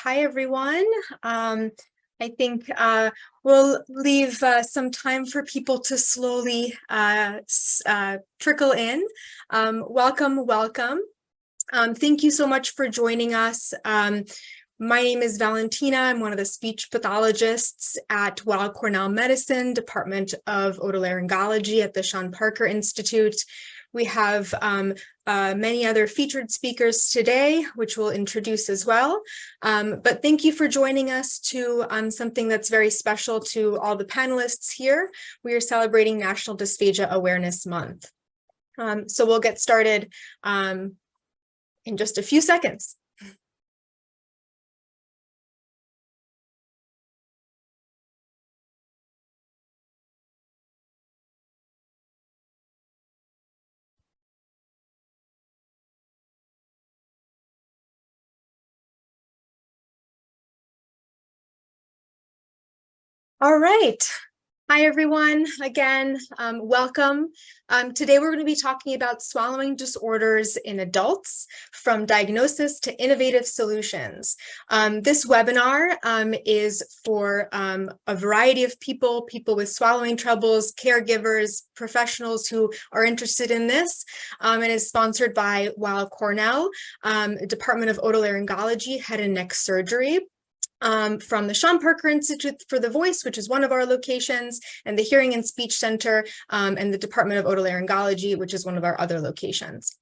Hi, everyone. I think we'll leave some time for people to slowly trickle in. Welcome, welcome. Thank you so much for joining us. My name is Valentina. I'm one of the speech pathologists at Weill Cornell Medicine, Department of Otolaryngology at the Sean Parker Institute. We have many other featured speakers today, which we'll introduce as well. But thank you for joining us to something that's very special to all the panelists here. We are celebrating National Dysphagia Awareness Month. So we'll get started in just a few seconds. All right. Hi, everyone. Again, welcome. Today, we're going to be talking about swallowing disorders in adults, from diagnosis to innovative solutions. This webinar is for a variety of people with swallowing troubles, caregivers, professionals who are interested in this, and is sponsored by Weill Cornell, Department of Otolaryngology, Head and Neck Surgery. From the Sean Parker Institute for the Voice, which is one of our locations, and the Hearing and Speech Center, and the Department of Otolaryngology, which is one of our other locations.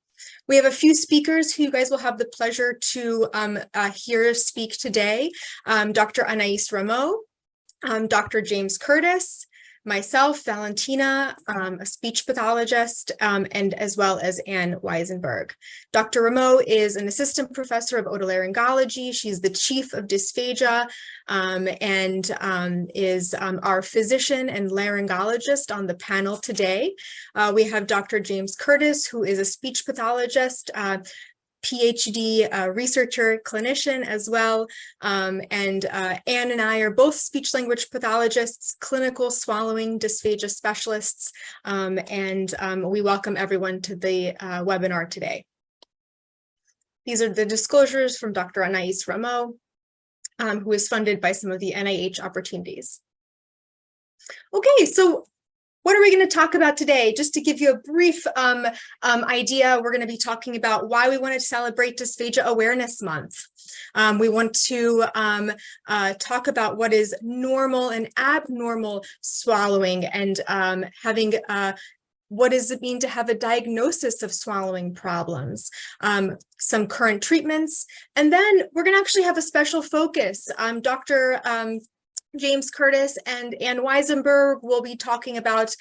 We have a few speakers who you guys will have the pleasure to hear speak today. Dr. Anais Rameau, Dr. James Curtis, myself, Valentina, a speech pathologist, and as well as Anne Weisenberg. Dr. Rameau is an assistant professor of otolaryngology. She's the chief of dysphagia and is our physician and laryngologist on the panel today. We have Dr. James Curtis, who is a speech pathologist, PhD researcher, clinician as well. Anne and I are both speech language pathologists, clinical swallowing dysphagia specialists, and we welcome everyone to the webinar today. These are the disclosures from Dr. Anais Rameau, who is funded by some of the NIH opportunities. Okay, so what are we going to talk about today? Just to give you a brief idea, we're going to be talking about why we want to celebrate Dysphagia Awareness Month. We want to talk about what is normal and abnormal swallowing, and having what does it mean to have a diagnosis of swallowing problems, some current treatments, and then we're going to actually have a special focus. Dr. James Curtis and Anne Weisenberg will be talking about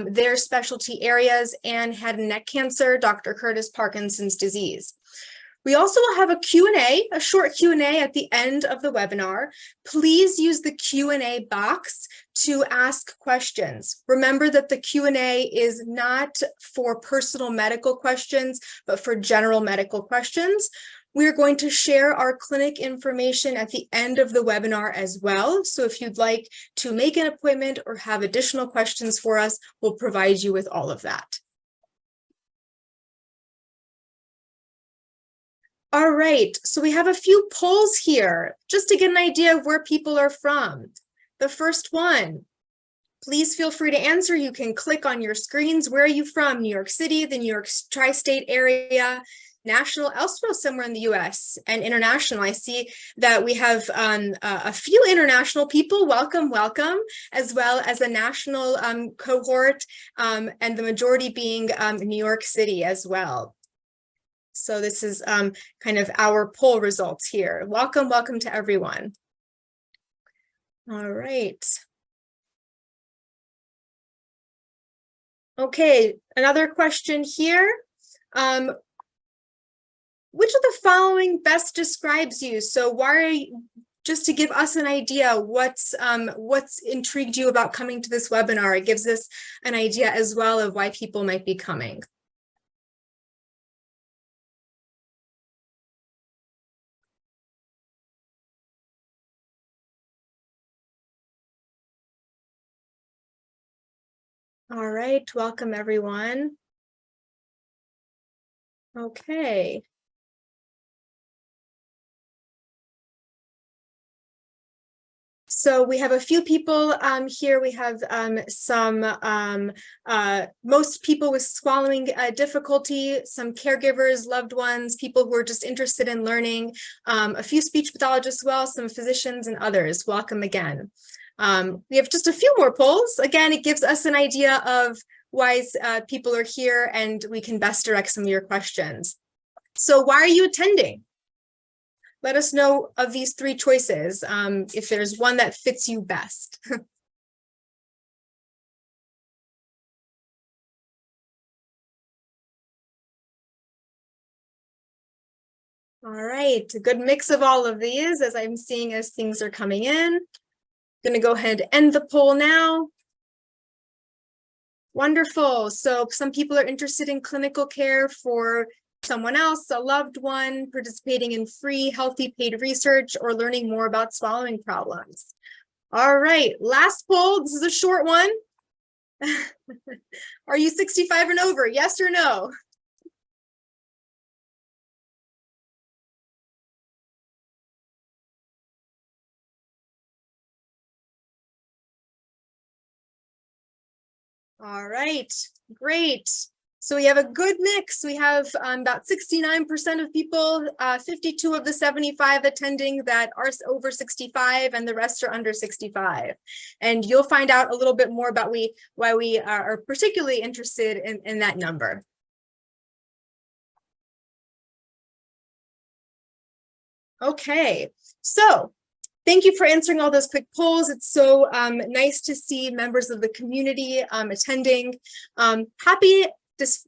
their specialty areas: Anne, head and neck cancer, Dr. Curtis, Parkinson's disease. We also will have a Q&A, a short Q&A at the end of the webinar. Please use the Q&A box to ask questions. Remember that the Q&A is not for personal medical questions, but for general medical questions. We're going to share our clinic information at the end of the webinar as well. So if you'd like to make an appointment or have additional questions for us, we'll provide you with all of that. All right, so we have a few polls here, just to get an idea of where people are from. The first one, please feel free to answer. You can click on your screens. Where are you from? New York City, the New York tri-state area, national, elsewhere somewhere in the US, and international. I see that we have a few international people. Welcome, welcome, as well as a national cohort, and the majority being New York City as well. So this is kind of our poll results here. Welcome, welcome to everyone. All right. Okay, another question here. Which of the following best describes you? So why are you, just to give us an idea, what's intrigued you about coming to this webinar? It gives us an idea as well of why people might be coming. All right, welcome everyone. Okay. So we have a few people here. We have most people with swallowing difficulty, some caregivers, loved ones, people who are just interested in learning, a few speech pathologists as well, some physicians and others. Welcome again. We have just a few more polls. Again, it gives us an idea of why people are here, and we can best direct some of your questions. So why are you attending? Let us know of these three choices, if there's one that fits you best. All right, a good mix of all of these as I'm seeing as things are coming in. I'm gonna go ahead and end the poll now. Wonderful. So some people are interested in clinical care for someone else, a loved one, participating in free, healthy, paid research, or learning more about swallowing problems. All right, last poll. This is a short one. Are you 65 and over? Yes or no? All right, great. So we have a good mix. We have about 69% of people, 52 of the 75 attending that are over 65, and the rest are under 65. And you'll find out a little bit more about why we are particularly interested in that number. Okay, so thank you for answering all those quick polls. It's so nice to see members of the community attending. Happy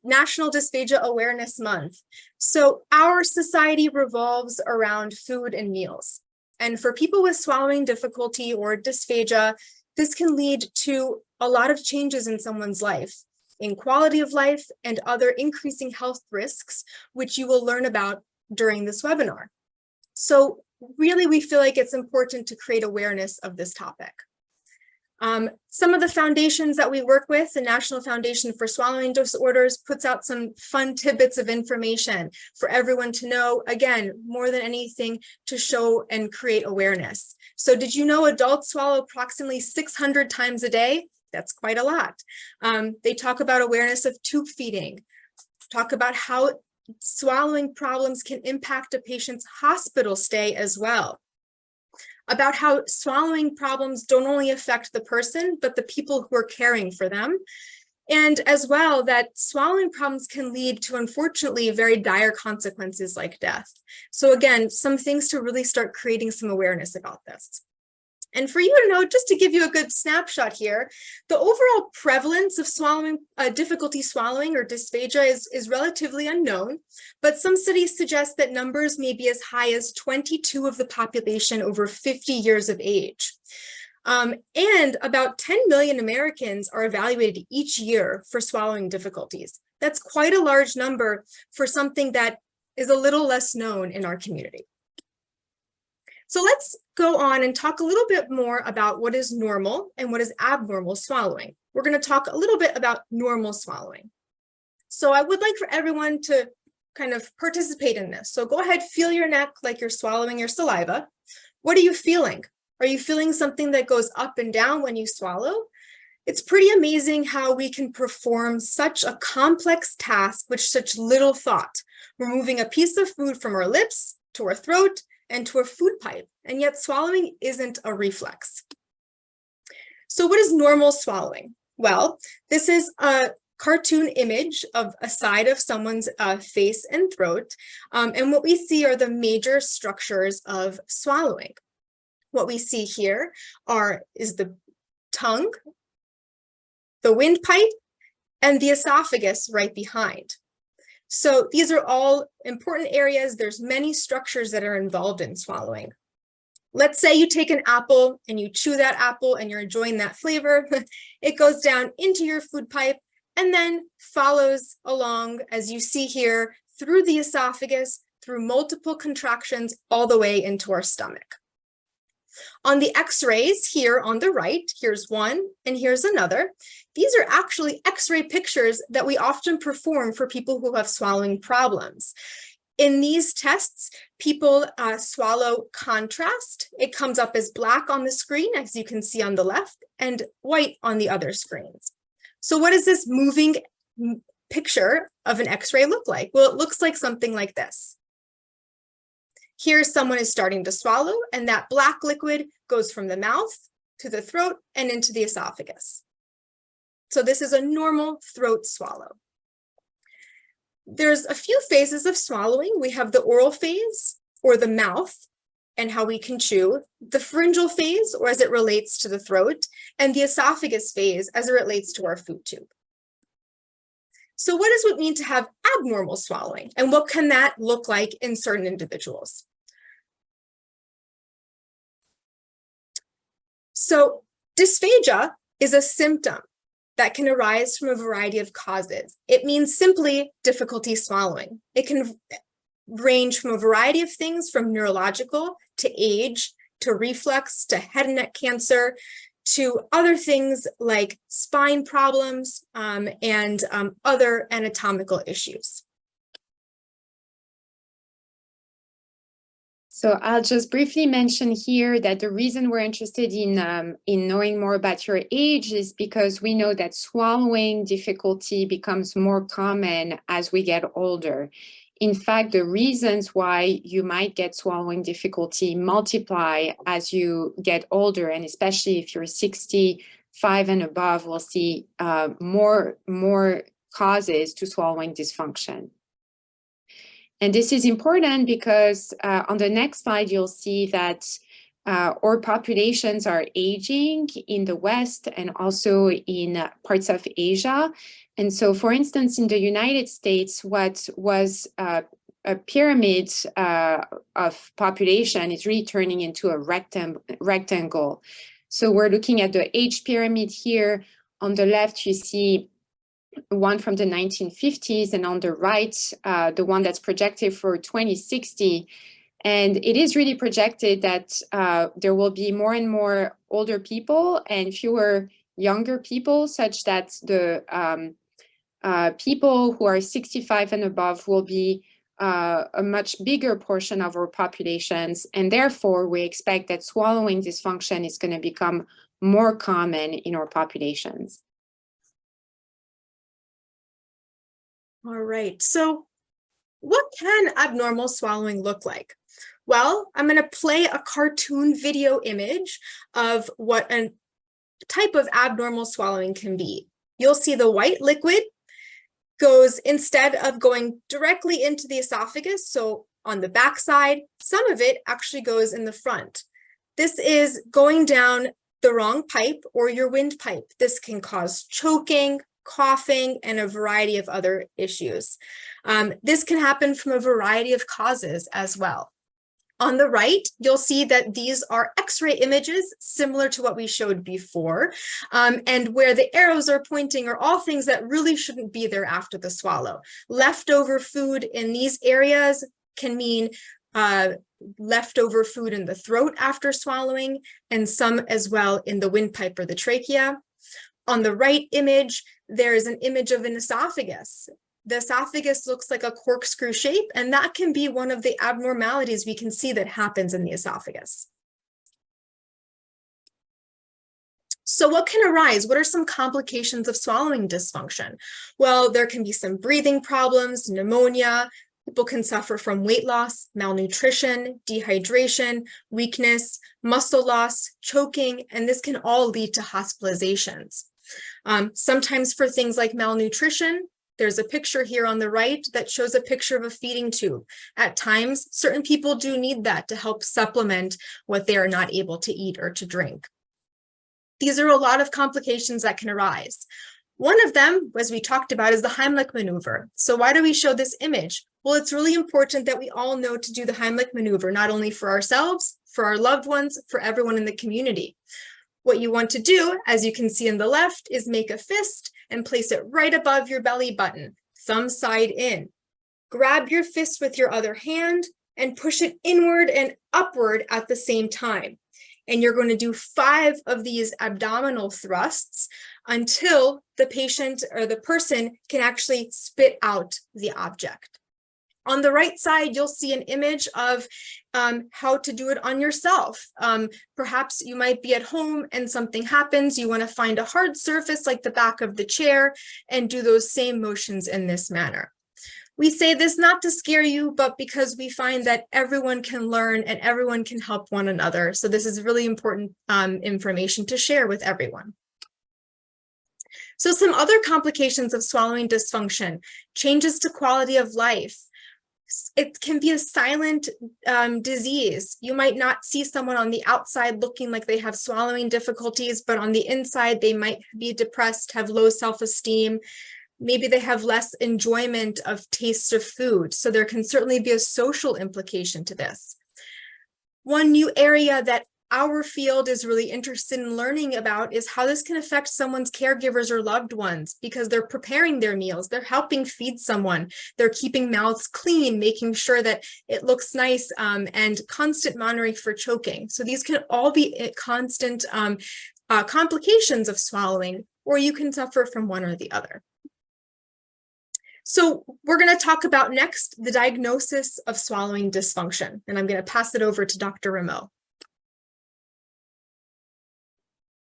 National Dysphagia Awareness Month. So our society revolves around food and meals. And for people with swallowing difficulty or dysphagia, this can lead to a lot of changes in someone's life, in quality of life and other increasing health risks, which you will learn about during this webinar. So really, we feel like it's important to create awareness of this topic. Some of the foundations that we work with, the National Foundation for Swallowing Disorders, puts out some fun tidbits of information for everyone to know, again, more than anything, to show and create awareness. So did you know adults swallow approximately 600 times a day? That's quite a lot. They talk about awareness of tube feeding, talk about how swallowing problems can impact a patient's hospital stay as well, about how swallowing problems don't only affect the person, but the people who are caring for them. And as well, that swallowing problems can lead to, unfortunately, very dire consequences like death. So again, some things to really start creating some awareness about this. And for you to know, just to give you a good snapshot here, the overall prevalence of swallowing, difficulty swallowing or dysphagia is relatively unknown, but some studies suggest that numbers may be as high as 22 of the population over 50 years of age. And about 10 million Americans are evaluated each year for swallowing difficulties. That's quite a large number for something that is a little less known in our community. So let's go on and talk a little bit more about what is normal and what is abnormal swallowing. We're going to talk a little bit about normal swallowing. So I would like for everyone to kind of participate in this. So go ahead, feel your neck like you're swallowing your saliva. What are you feeling? Are you feeling something that goes up and down when you swallow? It's pretty amazing how we can perform such a complex task with such little thought. We're moving a piece of food from our lips to our throat and to a food pipe, and yet swallowing isn't a reflex. So what is normal swallowing? Well, this is a cartoon image of a side of someone's face and throat, and what we see are the major structures of swallowing. What we see here is the tongue, the windpipe, and the esophagus right behind. So these are all important areas. There's many structures that are involved in swallowing. Let's say you take an apple and you chew that apple and you're enjoying that flavor. It goes down into your food pipe and then follows along, as you see here, through the esophagus, through multiple contractions, all the way into our stomach. On the x-rays here on the right, here's one and here's another. These are actually x-ray pictures that we often perform for people who have swallowing problems. In these tests, people swallow contrast. It comes up as black on the screen, as you can see on the left, and white on the other screens. So what does this moving picture of an X-ray look like? Well, it looks like something like this. Here, someone is starting to swallow, and that black liquid goes from the mouth to the throat and into the esophagus. So this is a normal throat swallow. There's a few phases of swallowing. We have the oral phase, or the mouth, and how we can chew, the pharyngeal phase, or as it relates to the throat, and the esophagus phase as it relates to our food tube. So what does it mean to have abnormal swallowing, and what can that look like in certain individuals? So dysphagia is a symptom that can arise from a variety of causes. It means simply difficulty swallowing. It can range from a variety of things, from neurological to age, to reflux, to head and neck cancer, to other things like spine problems and other anatomical issues. So I'll just briefly mention here that the reason we're interested in knowing more about your age is because we know that swallowing difficulty becomes more common as we get older. In fact, the reasons why you might get swallowing multiply as you get older, and especially if you're 65 and above, we'll see more causes to swallowing dysfunction. And this is important because on the next slide, you'll see that our populations are aging in the West and also in parts of Asia. And so, for instance, in the United States, what was a pyramid of population is really turning into a rectangle. So we're looking at the age pyramid here. On the left, you see one from the 1950s, and on the right, the one that's projected for 2060. And it is really projected that there will be more and more older people and fewer younger people, such that the people who are 65 and above will be a much bigger portion of our populations. And therefore, we expect that swallowing dysfunction is going to become more common in our populations. All right, so what can abnormal swallowing look like? Well, I'm going to play a cartoon video image of what a type of abnormal swallowing can be. You'll see the white liquid goes, instead of going directly into the esophagus, so on the back side, some of it actually goes in the front. This is going down the wrong pipe or your windpipe. This can cause choking, coughing, and a variety of other issues. This can happen from a variety of causes as well. On the right, you'll see that these are X-ray images similar to what we showed before, and where the arrows are pointing are all things that really shouldn't be there after the swallow. Leftover food in these areas can mean leftover food in the throat after swallowing, and some as well in the windpipe or the trachea. On the right image, there is an image of an esophagus. The esophagus looks like a corkscrew shape, and that can be one of the abnormalities we can see that happens in the esophagus. So what can arise? What are some complications of swallowing dysfunction? Well, there can be some breathing problems, pneumonia. People can suffer from weight loss, malnutrition, dehydration, weakness, muscle loss, choking, and this can all lead to hospitalizations. Sometimes for things like malnutrition, there's a picture here on the right that shows a picture of a feeding tube. At times, certain people do need that to help supplement what they are not able to eat or to drink. These are a lot of complications that can arise. One of them, as we talked about, is the Heimlich maneuver. So why do we show this image? Well, it's really important that we all know to do the Heimlich maneuver, not only for ourselves, for our loved ones, for everyone in the community. What you want to do, as you can see in the left, is make a fist and place it right above your belly button, thumb side in. Grab your fist with your other hand and push it inward and upward at the same time. And you're going to do 5 of these abdominal thrusts until the patient or the person can actually spit out the object. On the right side, you'll see an image of how to do it on yourself. Perhaps you might be at home and something happens. You want to find a hard surface like the back of the chair and do those same motions in this manner. We say this not to scare you, but because we find that everyone can learn and everyone can help one another. So this is really important information to share with everyone. So some other complications of swallowing dysfunction: changes to quality of life. It can be a silent disease. You might not see someone on the outside looking like they have swallowing difficulties, but on the inside, they might be depressed, have low self-esteem. Maybe they have less enjoyment of taste of food. So there can certainly be a social implication to this. One new area that our field is really interested in learning about is how this can affect someone's caregivers or loved ones, because they're preparing their meals, they're helping feed someone, they're keeping mouths clean, making sure that it looks nice, and constant monitoring for choking. So these can all be constant complications of swallowing, or you can suffer from one or the other. So we're going to talk about next the diagnosis of swallowing dysfunction, and I'm going to pass it over to Dr. Rameau.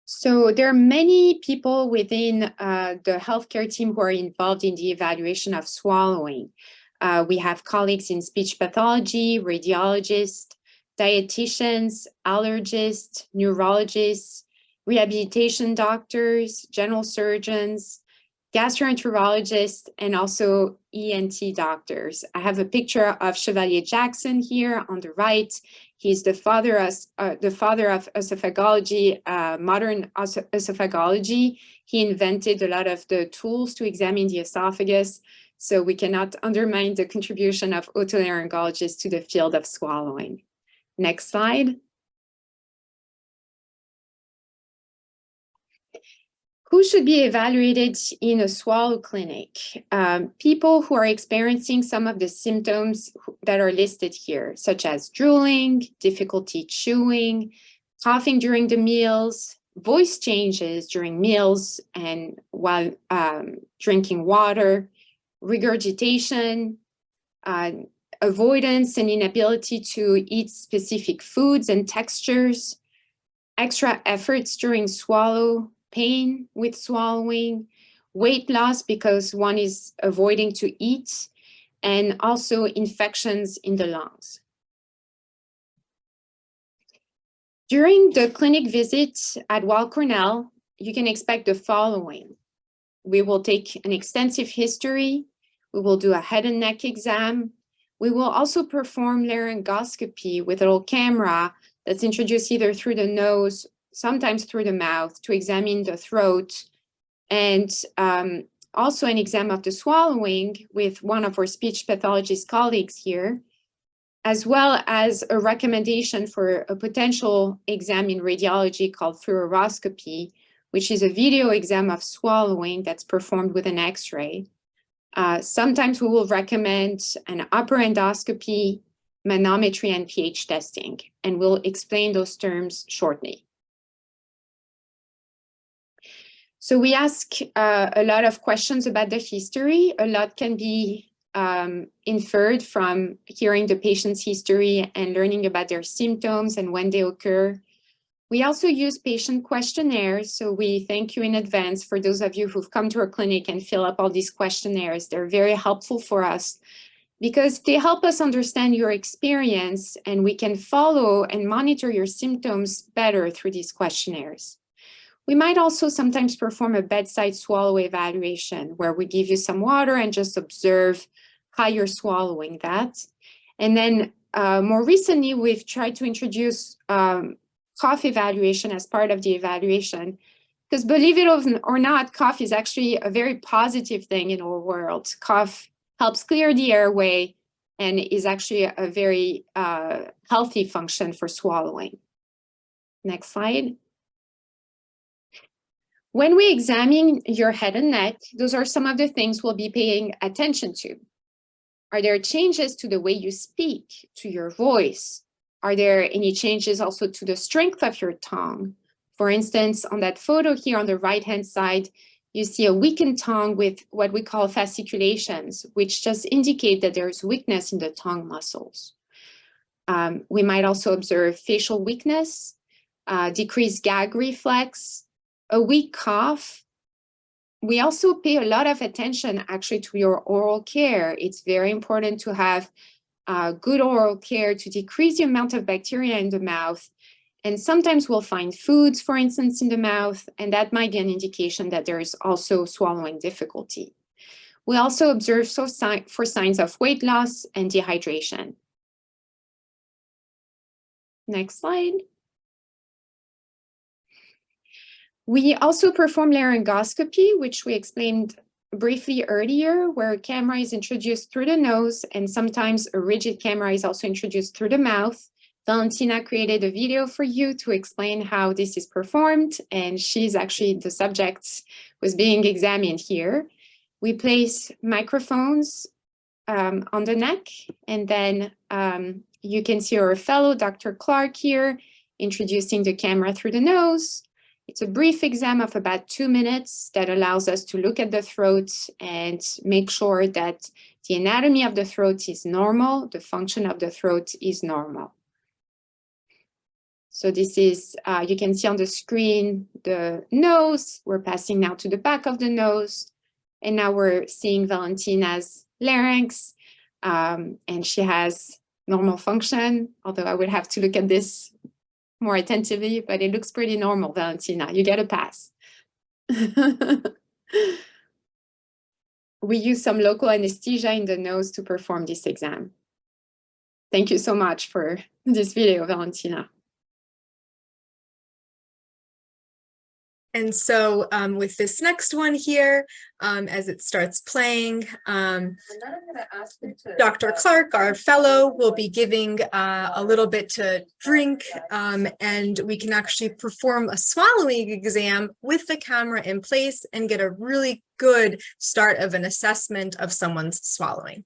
So there are many people within the healthcare team who are involved in the evaluation of swallowing. We have colleagues in speech pathology, radiologists, dietitians, allergists, neurologists, rehabilitation doctors, general surgeons, gastroenterologists, and also ENT doctors. I have a picture of Chevalier Jackson here on the right. He's the father of esophagology, modern esophagology. He invented a lot of the tools to examine the esophagus, so we cannot undermine the contribution of otolaryngologists to the field of swallowing. Next slide. Who should be evaluated in a swallow clinic? People who are experiencing some of the symptoms that are listed here, such as drooling, difficulty chewing, coughing during the meals, voice changes during meals and while drinking water, regurgitation, avoidance and inability to eat specific foods and textures, extra efforts during swallow, pain with swallowing, weight loss because one is avoiding to eat, and also infections in the lungs. During the clinic visit at Weill Cornell, you can expect the following. We will take an extensive history. We will do a head and neck exam. We will also perform laryngoscopy with a little camera that's introduced either through the nose, sometimes through the mouth, to examine the throat, and also an exam of the swallowing with one of our speech pathologist colleagues here, as well as a recommendation for a potential exam in radiology called fluoroscopy, which is a video exam of swallowing that's performed with an X-ray. Sometimes we will recommend an upper endoscopy, manometry, and pH testing, and we'll explain those terms shortly. So we ask a lot of questions about the history. A lot can be inferred from hearing the patient's history and learning about their symptoms and when they occur. We also use patient questionnaires, so we thank you in advance for those of you who've come to our clinic and fill up all these questionnaires. They're very helpful for us because they help us understand your experience, and we can follow and monitor your symptoms better through these questionnaires. We might also sometimes perform a bedside swallow evaluation where we give you some water and just observe how you're swallowing that. And then more recently, we've tried to introduce cough evaluation as part of the evaluation, because believe it or not, cough is actually a very positive thing in our world. Cough helps clear the airway and is actually a very healthy function for swallowing. Next slide. When we examine your head and neck, those are some of the things we'll be paying attention to. Are there changes to the way you speak, to your voice? Are there any changes also to the strength of your tongue? For instance, on that photo here on the right-hand side, You see a weakened tongue with what we call fasciculations, which just indicate that there's weakness in the tongue muscles. We might also observe facial weakness, decreased gag reflex, a weak cough. We also pay a lot of attention actually to your oral care. It's very important to have good oral care to decrease the amount of bacteria in the mouth. And sometimes we'll find foods, for instance, in the mouth, and that might be an indication that there is also swallowing difficulty. We also observe for signs of weight loss and dehydration. Next slide. We also perform laryngoscopy, which we explained briefly earlier, where a camera is introduced through the nose, and sometimes a rigid camera is also introduced through the mouth. Valentina created a video for you to explain how this is performed, and she's actually the subject was being examined here. We place microphones on the neck, and then you can see our fellow Dr. Clark here introducing the camera through the nose. It's a brief exam of about 2 minutes that allows us to look at the throat and make sure that the anatomy of the throat is normal, the function of the throat is normal. So this is, you can see on the screen, the nose. We're passing now to the back of the nose. And now we're seeing Valentina's larynx, and she has normal function, although I would have to look at this more attentively, but it looks pretty normal, Valentina. You get a pass. We use some local anesthesia in the nose to perform this exam. Thank you so much for this video, Valentina. And so with this next one here, as it starts playing, Dr. Clark, our fellow, will be giving a little bit to drink, and we can actually perform a swallowing exam with the camera in place and get a really good start of an assessment of someone's swallowing.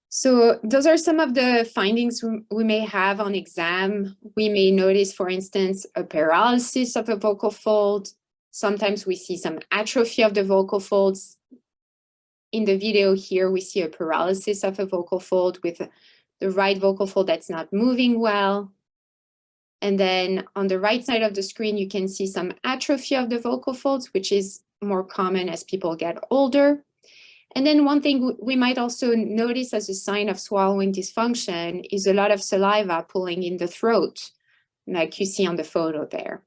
So those are some of the findings we may have on exam. We may notice, for instance, a paralysis of the vocal fold. Sometimes we see some atrophy of the vocal folds. In the video here, we see a paralysis of a vocal fold with the right vocal fold that's not moving well. And then on the right side of the screen, you can see some atrophy of the vocal folds, which is more common as people get older. And then one thing we might also notice as a sign of swallowing dysfunction is a lot of saliva pooling in the throat, like you see on the photo there.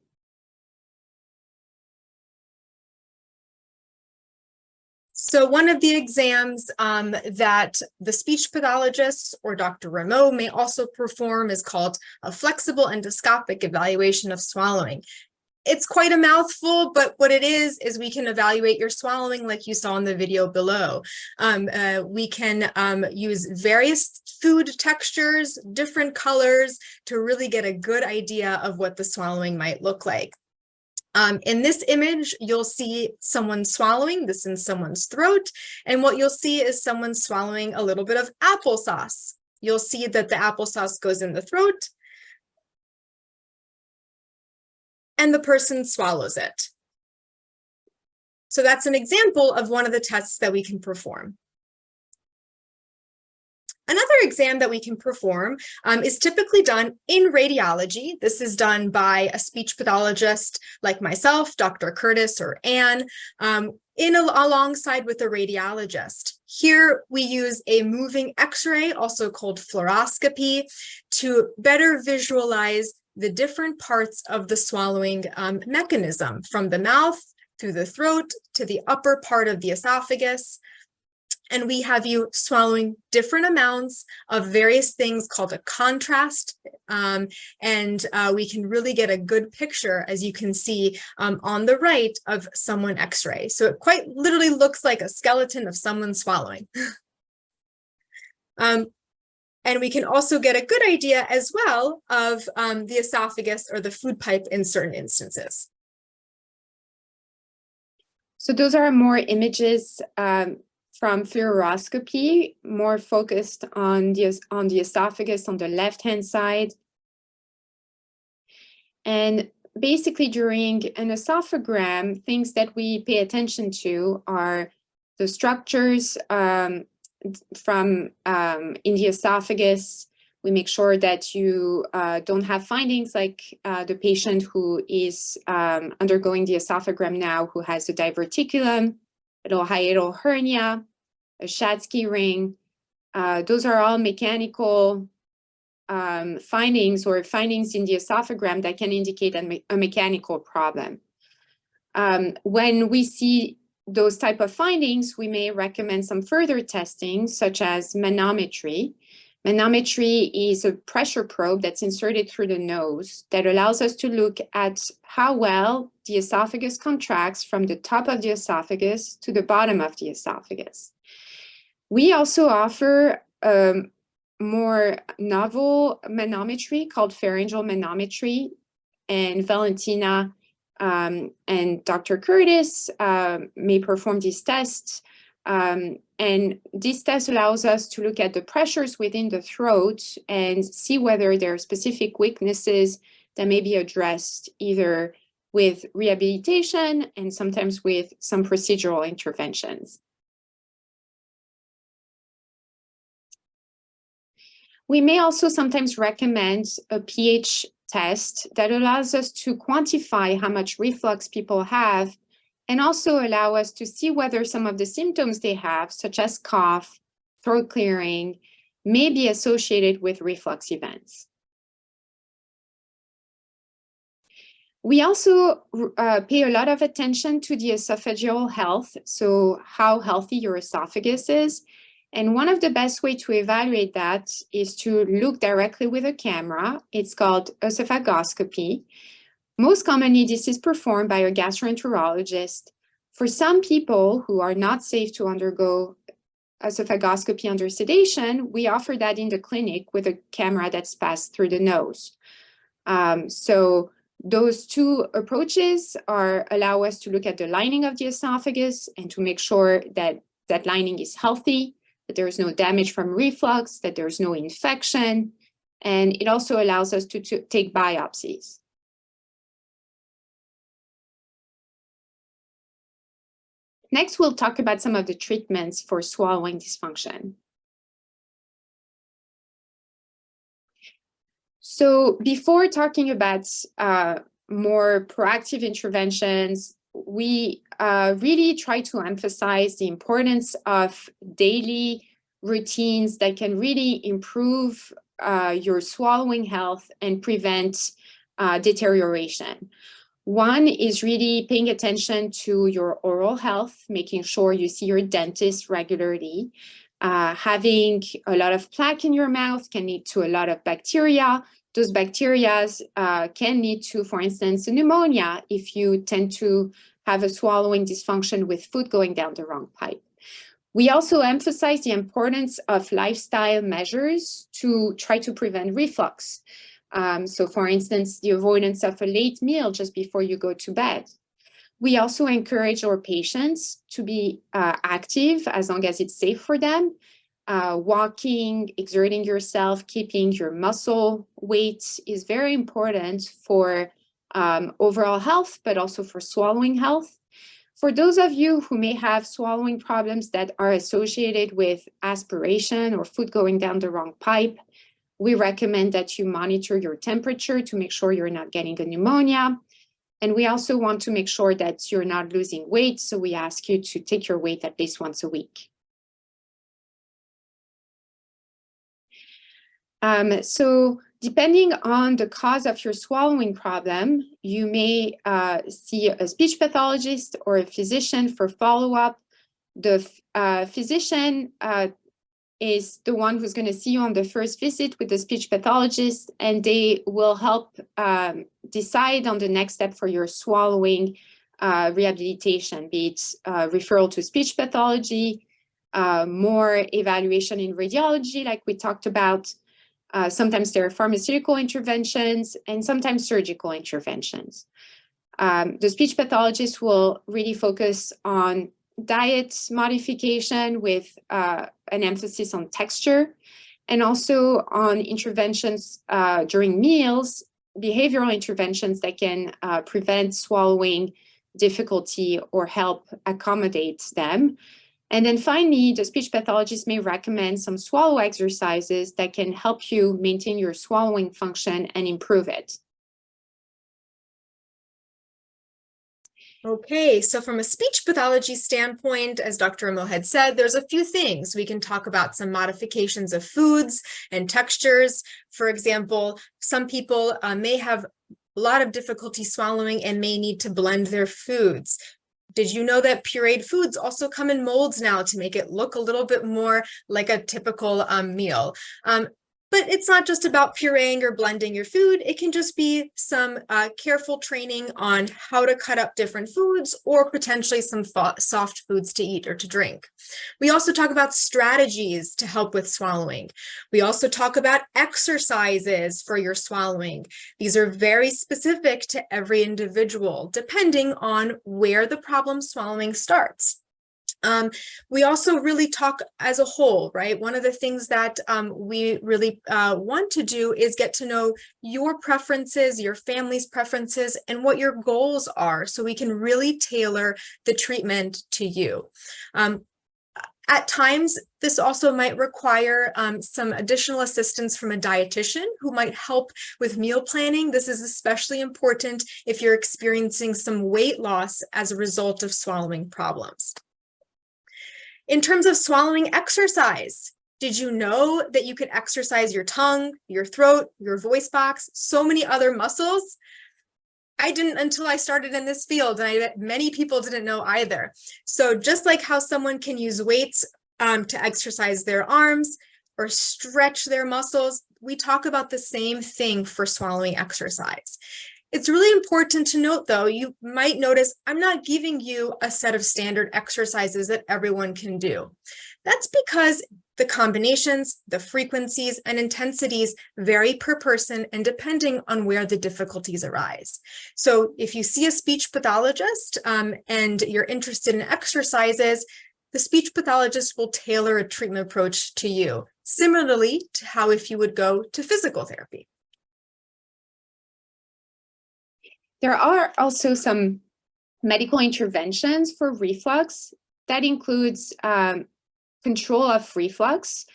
So one of the exams that the speech pathologist or Dr. Rameau may also perform is called a flexible endoscopic evaluation of swallowing. It's quite a mouthful, but what it is we can evaluate your swallowing like you saw in the video below. We can use various food textures, different colors to really get a good idea of what the swallowing might look like. In this image, you'll see someone swallowing, this in someone's throat, and what you'll see is someone swallowing a little bit of applesauce. You'll see that the applesauce goes in the throat, and the person swallows it. So that's an example of one of the tests that we can perform. Another exam that we can perform is typically done in radiology. This is done by a speech pathologist like myself, Dr. Curtis or Anne, alongside with a radiologist. Here we use a moving X-ray, also called fluoroscopy, to better visualize the different parts of the swallowing mechanism, from the mouth through the throat to the upper part of the esophagus. And we have you swallowing different amounts of various things called a contrast. And we can really get a good picture, as you can see on the right, of someone X-ray. So it quite literally looks like a skeleton of someone swallowing. And we can also get a good idea as well of the esophagus or the food pipe in certain instances. So those are more images from fluoroscopy, more focused on the esophagus on the left-hand side. And basically during an esophagram, things that we pay attention to are the structures from in the esophagus. We make sure that you don't have findings like the patient who is undergoing the esophagram now, who has a diverticulum, a hiatal hernia, a Schatzky ring. Those are all mechanical findings or findings in the esophagram that can indicate a mechanical problem. When we see those type of findings, we may recommend some further testing, such as manometry. Manometry is a pressure probe that's inserted through the nose that allows us to look at how well the esophagus contracts from the top of the esophagus to the bottom of the esophagus. We also offer more novel manometry called pharyngeal manometry, and Valentina and Dr. Curtis may perform these tests. And this test allows us to look at the pressures within the throat and see whether there are specific weaknesses that may be addressed either with rehabilitation and sometimes with some procedural interventions. We may also sometimes recommend a pH test that allows us to quantify how much reflux people have and also allow us to see whether some of the symptoms they have, such as cough, throat clearing, may be associated with reflux events. We also pay a lot of attention to the esophageal health, so how healthy your esophagus is. And one of the best ways to evaluate that is to look directly with a camera. It's called esophagoscopy. Most commonly, this is performed by a gastroenterologist. For some people who are not safe to undergo esophagoscopy under sedation, we offer that in the clinic with a camera that's passed through the nose. So those two approaches allow us to look at the lining of the esophagus and to make sure that that lining is healthy, that there is no damage from reflux, that there's no infection, and it also allows us to take biopsies. Next, we'll talk about some of the treatments for swallowing dysfunction. So before talking about more proactive interventions, we really try to emphasize the importance of daily routines that can really improve your swallowing health and prevent deterioration. One is really paying attention to your oral health, making sure you see your dentist regularly. Having a lot of plaque in your mouth can lead to a lot of bacteria. Those bacteria can lead to, for instance, pneumonia if you tend to have a swallowing dysfunction with food going down the wrong pipe. We also emphasize the importance of lifestyle measures to try to prevent reflux. So for instance, the avoidance of a late meal just before you go to bed. We also encourage our patients to be active as long as it's safe for them. Walking, exerting yourself, keeping your muscle weight is very important for overall health, but also for swallowing health. For those of you who may have swallowing problems that are associated with aspiration or food going down the wrong pipe, we recommend that you monitor your temperature to make sure you're not getting a pneumonia. And we also want to make sure that you're not losing weight. So we ask you to take your weight at least once a week. So depending on the cause of your swallowing problem, you may see a speech pathologist or a physician for follow-up. The physician is the one who's going to see you on the first visit with the speech pathologist, and they will help decide on the next step for your swallowing rehabilitation, be it referral to speech pathology, more evaluation in radiology, like we talked about. Sometimes there are pharmaceutical interventions and sometimes surgical interventions. The speech pathologist will really focus on diet modification with an emphasis on texture, and also on interventions during meals behavioral interventions that can prevent swallowing difficulty or help accommodate them. And then finally, the speech pathologist may recommend some swallow exercises that can help you maintain your swallowing function and improve it. Okay, so from a speech pathology standpoint, as Dr. Amo had said, there's a few things. We can talk about some modifications of foods and textures. For example, some people may have a lot of difficulty swallowing and may need to blend their foods. Did you know that pureed foods also come in molds now to make it look a little bit more like a typical meal? But it's not just about pureeing or blending your food. It can just be some careful training on how to cut up different foods or potentially some soft foods to eat or to drink. We also talk about strategies to help with swallowing. We also talk about exercises for your swallowing. These are very specific to every individual, depending on where the problem swallowing starts. We also really talk as a whole, right? One of the things that we really want to do is get to know your preferences, your family's preferences, and what your goals are, so we can really tailor the treatment to you. At times, this also might require some additional assistance from a dietitian who might help with meal planning. This is especially important if you're experiencing some weight loss as a result of swallowing problems. In terms of swallowing exercise, did you know that you could exercise your tongue, your throat, your voice box, so many other muscles? I didn't until I started in this field, and I bet many people didn't know either. So just like how someone can use weights to exercise their arms or stretch their muscles, we talk about the same thing for swallowing exercise. It's really important to note, though, you might notice I'm not giving you a set of standard exercises that everyone can do. That's because the combinations, the frequencies, and intensities vary per person and depending on where the difficulties arise. So if you see a speech pathologist and you're interested in exercises, the speech pathologist will tailor a treatment approach to you, similarly to how if you would go to physical therapy. There are also some medical interventions for reflux. That includes control of reflux.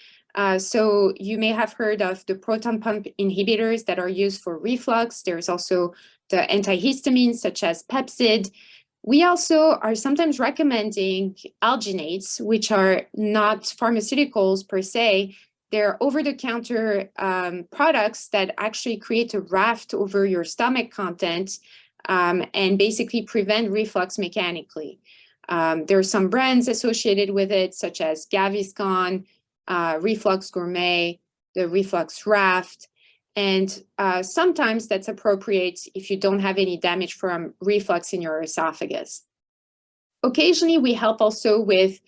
So you may have heard of the proton pump inhibitors that are used for reflux. There's also the antihistamines such as Pepcid. We also are sometimes recommending alginates, which are not pharmaceuticals per se. They're over-the-counter products that actually create a raft over your stomach content and basically prevent reflux mechanically. There are some brands associated with it, such as Gaviscon, Reflux Gourmet, the Reflux Raft, and sometimes that's appropriate if you don't have any damage from reflux in your esophagus. Occasionally, we help also with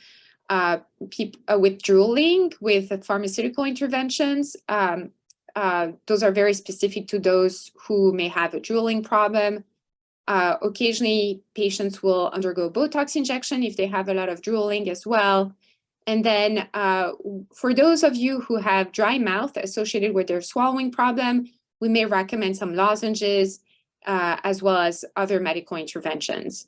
drooling, with pharmaceutical interventions. Those are very specific to those who may have a drooling problem. Occasionally, patients will undergo Botox injection if they have a lot of drooling as well. And then for those of you who have dry mouth associated with their swallowing problem, we may recommend some lozenges as well as other medical interventions.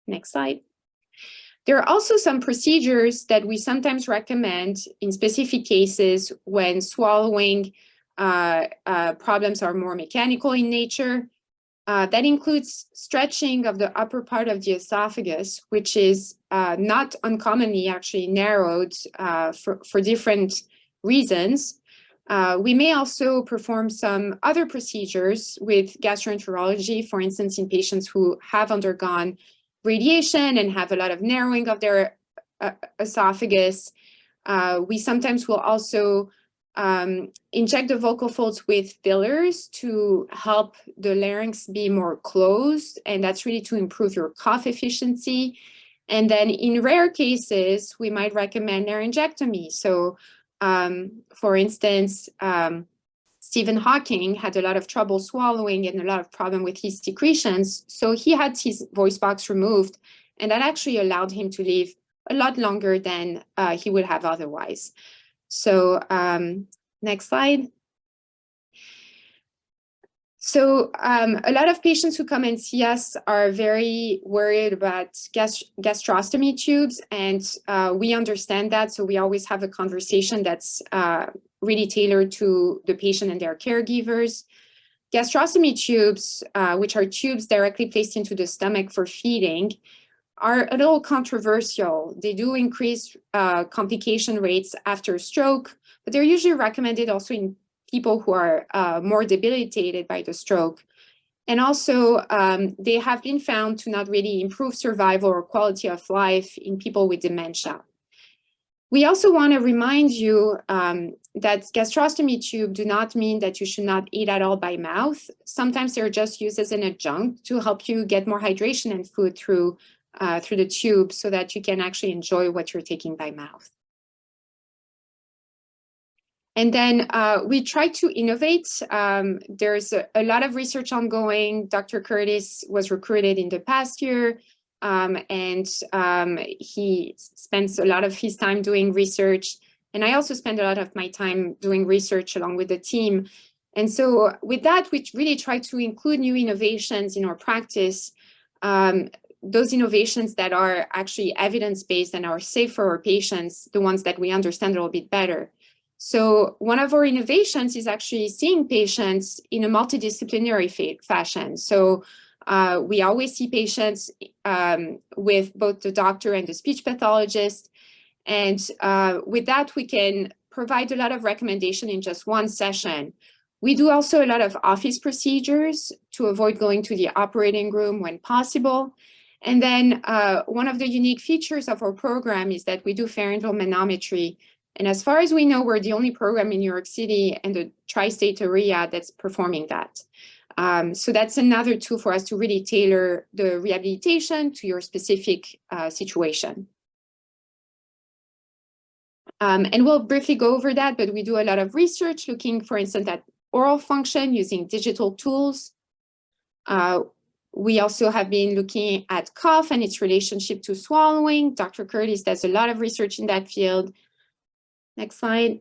Next slide. There are also some procedures that we sometimes recommend in specific cases when swallowing problems are more mechanical in nature. That includes stretching of the upper part of the esophagus, which is not uncommonly actually narrowed for different reasons. We may also perform some other procedures with gastroenterology, for instance, in patients who have undergone radiation and have a lot of narrowing of their esophagus. We sometimes will also inject the vocal folds with fillers to help the larynx be more closed, and that's really to improve your cough efficiency. And then in rare cases, we might recommend laryngectomy. So for instance, Stephen Hawking had a lot of trouble swallowing and a lot of problem with his secretions. So he had his voice box removed, and that actually allowed him to live a lot longer than he would have otherwise. So Next slide. So a lot of patients who come and see us are very worried about gastrostomy tubes, and we understand that. So we always have a conversation that's really tailored to the patient and their caregivers. Gastrostomy tubes, which are tubes directly placed into the stomach for feeding, are a little controversial. They do increase complication rates after stroke, but they're usually recommended also in people who are more debilitated by the stroke. And also, they have been found to not really improve survival or quality of life in people with dementia. We also want to remind you that gastrostomy tube do not mean that you should not eat at all by mouth. Sometimes they're just used as an adjunct to help you get more hydration and food through the tube so that you can actually enjoy what you're taking by mouth. And then we try to innovate. There's a lot of research ongoing. Dr. Curtis was recruited in the past year, and he spends a lot of his time doing research. And I also spend a lot of my time doing research along with the team. And so with that, we really try to include new innovations in our practice, those innovations that are actually evidence-based and are safe for our patients, the ones that we understand a little bit better. So one of our innovations is actually seeing patients in a multidisciplinary fashion. So we always see patients with both the doctor and the speech pathologist. And with that, we can provide a lot of recommendation in just one session. We do also a lot of office procedures to avoid going to the operating room when possible. And then one of the unique features of our program is that we do pharyngeal manometry. And as far as we know, we're the only program in New York City and the tri-state area that's performing that. So that's another tool for us to really tailor the rehabilitation to your specific situation. And we'll briefly go over that, but we do a lot of research looking, for instance, at oral function using digital tools. We also have been looking at cough and its relationship to swallowing. Dr. Curtis does a lot of research in that field. Next slide.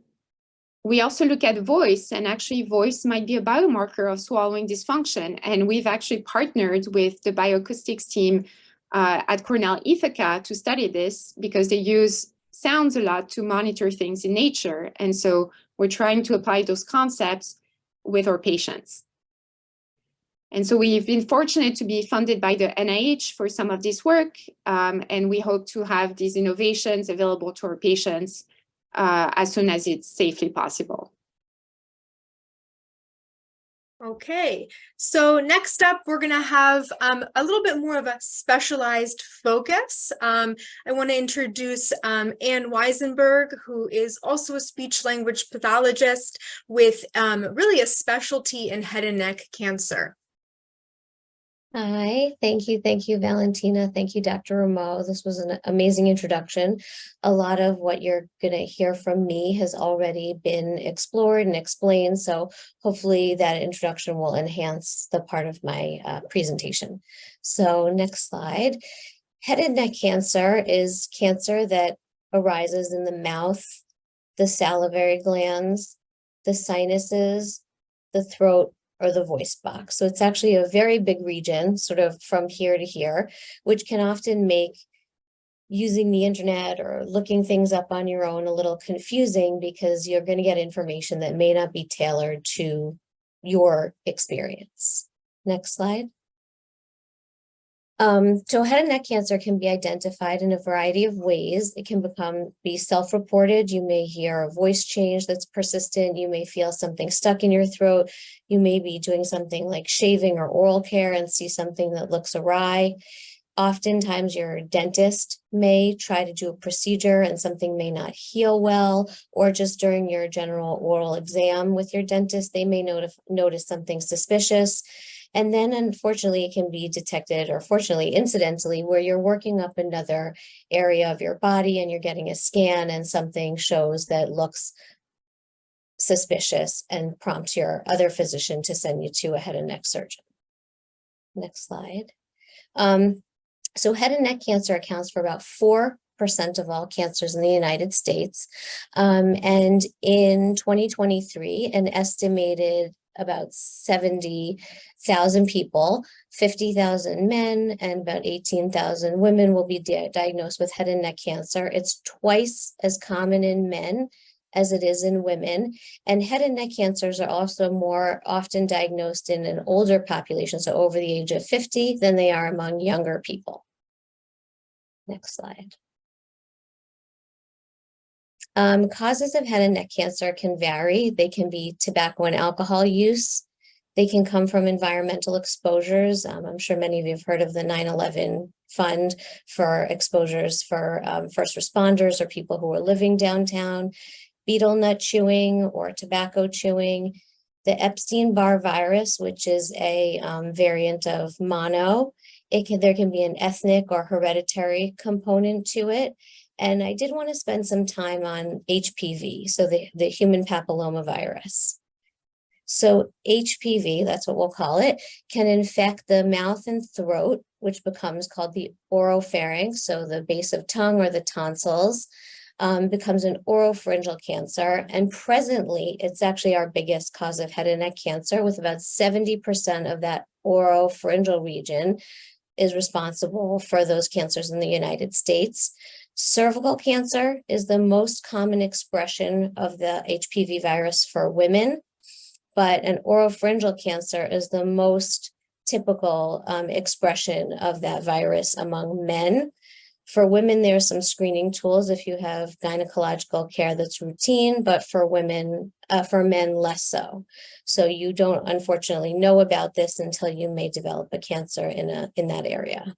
We also look at voice, and actually voice might be a biomarker of swallowing dysfunction. And we've actually partnered with the bioacoustics team at Cornell Ithaca to study this because they use sounds a lot to monitor things in nature. And so we're trying to apply those concepts with our patients. And so we've been fortunate to be funded by the NIH for some of this work. And we hope to have these innovations available to our patients as soon as it's safely possible. Okay, so next up, we're going to have a little bit more of a specialized focus. I want to introduce Ann Weisenberg, who is also a speech language pathologist with really a specialty in head and neck cancer. Hi, thank you, Valentina. Thank you, Dr. Rameau. This was an amazing introduction. A lot of what you're going to hear from me has already been explored and explained, so hopefully that introduction will enhance the part of my presentation. So next slide. Head and neck cancer is cancer that arises in the mouth, the salivary glands, the sinuses, the throat, or the voice box. So it's actually a very big region, sort of from here to here, which can often make using the internet or looking things up on your own a little confusing because you're going to get information that may not be tailored to your experience. Next slide. So head and neck cancer can be identified in a variety of ways. It can be self-reported. You may hear a voice change that's persistent. You may feel something stuck in your throat. You may be doing something like shaving or oral care and see something that looks awry. Oftentimes your dentist may try to do a procedure and something may not heal well, or just during your general oral exam with your dentist, they may notice something suspicious. And then unfortunately, it can be detected, or fortunately, incidentally, where you're working up another area of your body and you're getting a scan and something shows that looks suspicious and prompts your other physician to send you to a head and neck surgeon. Next slide. So head and neck cancer accounts for about 4% of all cancers in the United States. And in 2023, an estimated about 70,000 people, 50,000 men and about 18,000 women will be diagnosed with head and neck cancer. It's twice as common in men as it is in women. And head and neck cancers are also more often diagnosed in an older population, so over the age of 50, than they are among younger people. Next slide. Causes of head and neck cancer can vary. They can be tobacco and alcohol use. They can come from environmental exposures. I'm sure many of you have heard of the 9/11 fund for exposures for first responders or people who are living downtown, betel nut chewing or tobacco chewing, the Epstein-Barr virus, which is a variant of mono. There can be an ethnic or hereditary component to it. And I did want to spend some time on HPV, so the human papillomavirus. So HPV, that's what we'll call it, can infect the mouth and throat, which becomes called the oropharynx, so the base of tongue or the tonsils, becomes an oropharyngeal cancer. And presently, it's actually our biggest cause of head and neck cancer, with about 70% of that oropharyngeal region is responsible for those cancers in the United States. Cervical cancer is the most common expression of the HPV virus for women, but an oropharyngeal cancer is the most typical expression of that virus among men. For women, there are some screening tools if you have gynecological care that's routine, but for women, for men, less so. So you don't unfortunately know about this until you may develop a cancer in that area.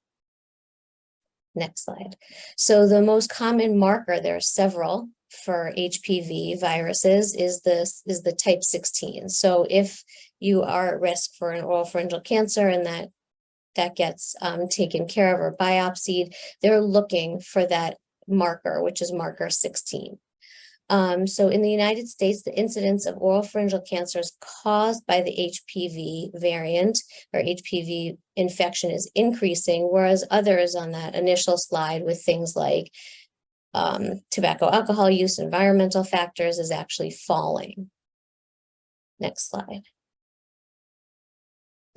Next slide. So the most common marker, there are several for HPV viruses, is the type 16. So if you are at risk for an oropharyngeal cancer and that gets taken care of or biopsied, they're looking for that marker, which is marker 16. So in the United States, the incidence of oropharyngeal cancers caused by the HPV variant or HPV infection is increasing, whereas others on that initial slide with things like tobacco, alcohol use, environmental factors is actually falling. Next slide.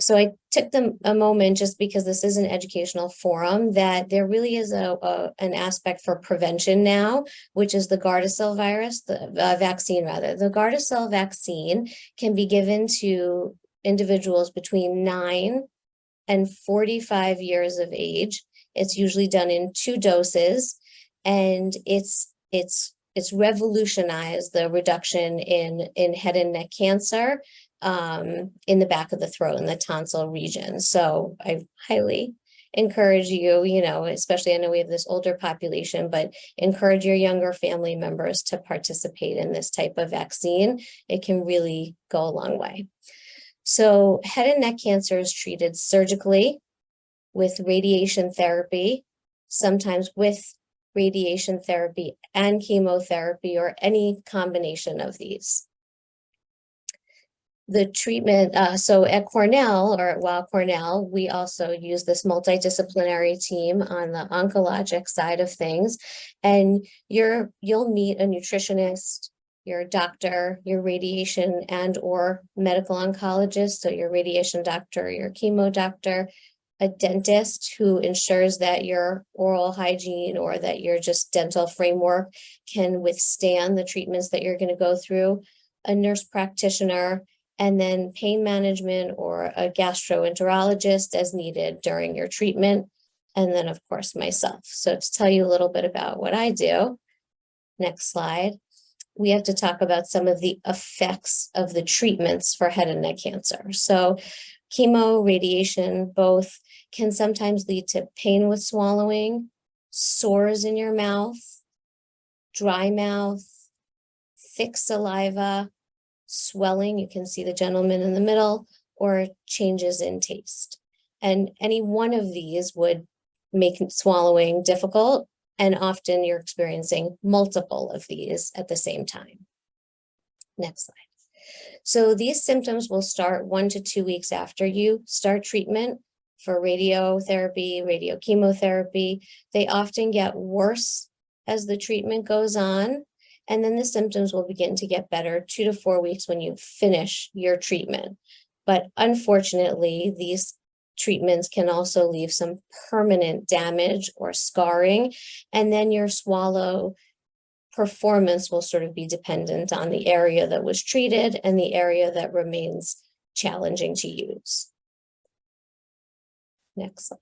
So I took a moment, just because this is an educational forum, that there really is an aspect for prevention now, which is the Gardasil virus, the vaccine rather. The Gardasil vaccine can be given to individuals between 9 and 45 years of age. It's usually done in 2 doses, and it's revolutionized the reduction in head and neck cancer in the back of the throat and the tonsil region. So I highly encourage you, especially I know we have this older population, but encourage your younger family members to participate in this type of vaccine. It can really go a long way. So head and neck cancer is treated surgically with radiation therapy, sometimes with radiation therapy and chemotherapy or any combination of these. The treatment, so at Cornell or at Weill Cornell, we also use this multidisciplinary team on the oncologic side of things. And you'll meet a nutritionist, your doctor, your radiation and or medical oncologist, so your radiation doctor, your chemo doctor, a dentist who ensures that your oral hygiene or that your just dental framework can withstand the treatments that you're going to go through, a nurse practitioner, and then pain management or a gastroenterologist as needed during your treatment. And then, of course, myself. So to tell you a little bit about what I do, next slide, we have to talk about some of the effects of the treatments for head and neck cancer. So chemo, radiation, both can sometimes lead to pain with swallowing, sores in your mouth, dry mouth, thick saliva, swelling, you can see the gentleman in the middle, or changes in taste. And any one of these would make swallowing difficult, and often you're experiencing multiple of these at the same time. Next slide. So these symptoms will start 1 to 2 weeks after you start treatment for radiotherapy, radiochemotherapy. They often get worse as the treatment goes on, and then the symptoms will begin to get better 2 to 4 weeks when you finish your treatment. But unfortunately, these treatments can also leave some permanent damage or scarring, and then your swallow performance will sort of be dependent on the area that was treated and the area that remains challenging to use. Next slide.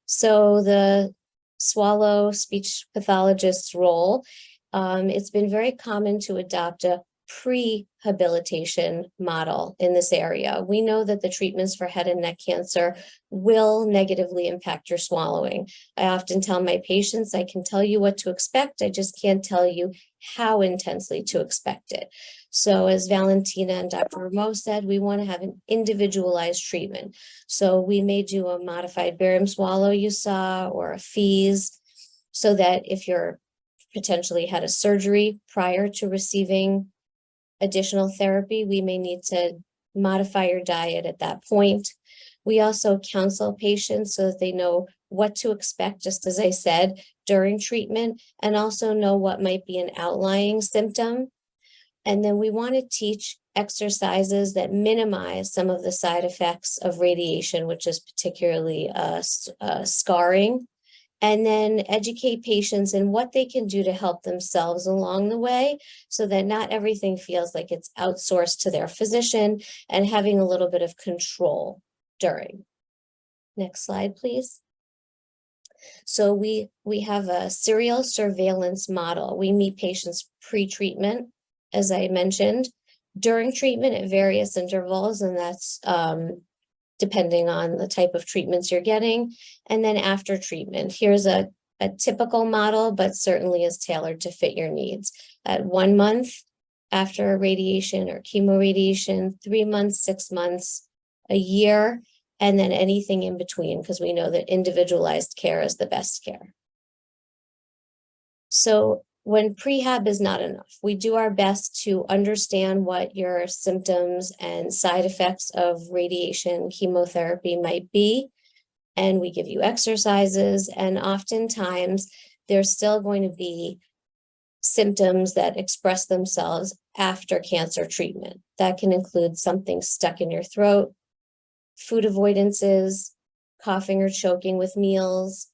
So the swallow speech pathologist's role, it's been very common to adopt a prehabilitation model in this area. We know that the treatments for head and neck cancer will negatively impact your swallowing. I often tell my patients, I can tell you what to expect, I just can't tell you how intensely to expect it. So as Valentina and Dr. Rameau said, we want to have an individualized treatment. So we may do a modified barium swallow you saw, or a FEES, so that if you're potentially had a surgery prior to receiving additional therapy, we may need to modify your diet at that point. We also counsel patients so that they know what to expect, just as I said, during treatment, and also know what might be an outlying symptom. And then we want to teach exercises that minimize some of the side effects of radiation, which is particularly scarring. And then educate patients in what they can do to help themselves along the way, so that not everything feels like it's outsourced to their physician, and having a little bit of control during. Next slide, please. So we have a serial surveillance model. We meet patients pre-treatment, as I mentioned, during treatment at various intervals, and that's depending on the type of treatments you're getting, and then after treatment. Here's a typical model, but certainly is tailored to fit your needs. At 1 month after radiation or chemoradiation, 3 months, 6 months, a year, and then anything in between, because we know that individualized care is the best care. So when prehab is not enough, we do our best to understand what your symptoms and side effects of radiation chemotherapy might be, and we give you exercises, and oftentimes there's still going to be symptoms that express themselves after cancer treatment. That can include something stuck in your throat, food avoidances, coughing or choking with meals,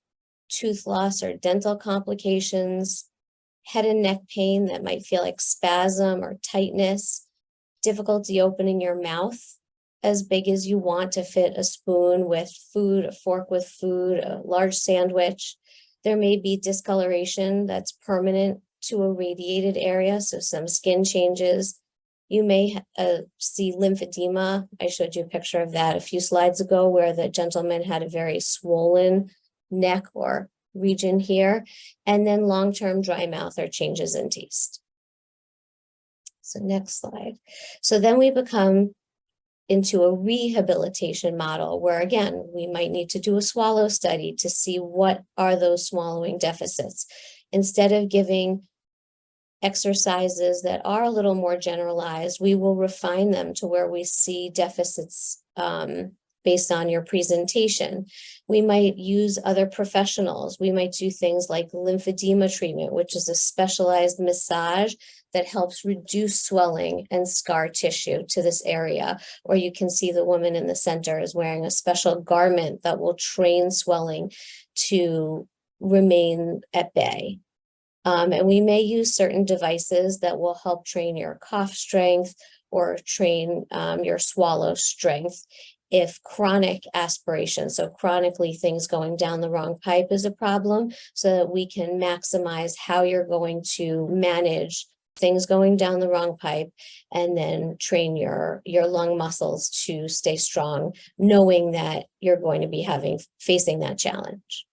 tooth loss or dental complications, head and neck pain that might feel like spasm or tightness, difficulty opening your mouth as big as you want to fit a spoon with food, a fork with food, a large sandwich. There may be discoloration that's permanent to a radiated area, so some skin changes. You may see lymphedema. I showed you a picture of that a few slides ago, where the gentleman had a very swollen neck or region here, and then long-term dry mouth or changes in taste. So next slide. So then we become into a rehabilitation model, where again, we might need to do a swallow study to see what are those swallowing deficits. Instead of giving exercises that are a little more generalized, we will refine them to where we see deficits based on your presentation. We might use other professionals. We might do things like lymphedema treatment, which is a specialized massage that helps reduce swelling and scar tissue to this area. Or you can see the woman in the center is wearing a special garment that will train swelling to remain at bay. And we may use certain devices that will help train your cough strength or train your swallow strength if chronic aspiration, so chronically things going down the wrong pipe, is a problem, so that we can maximize how you're going to manage things going down the wrong pipe, and then train your lung muscles to stay strong, knowing that you're going to be facing that challenge.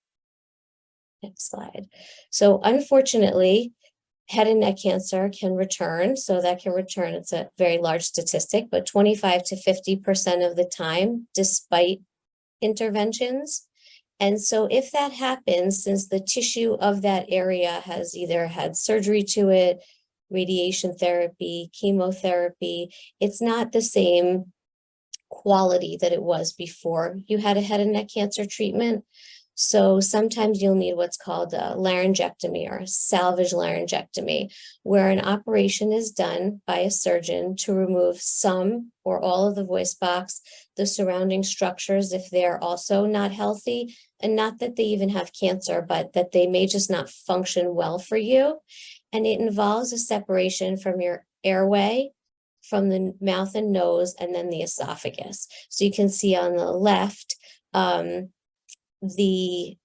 Next slide. So unfortunately, head and neck cancer can return. So that can return, it's a very large statistic, but 25 to 50% of the time, despite interventions. And so if that happens, since the tissue of that area has either had surgery to it, radiation therapy, chemotherapy, it's not the same quality that it was before you had a head and neck cancer treatment. So sometimes you'll need what's called a laryngectomy or a salvage laryngectomy, where an operation is done by a surgeon to remove some or all of the voice box, the surrounding structures if they're also not healthy, and not that they even have cancer, but that they may just not function well for you. And it involves a separation from your airway, from the mouth and nose, and then the esophagus. So you can see on the left, the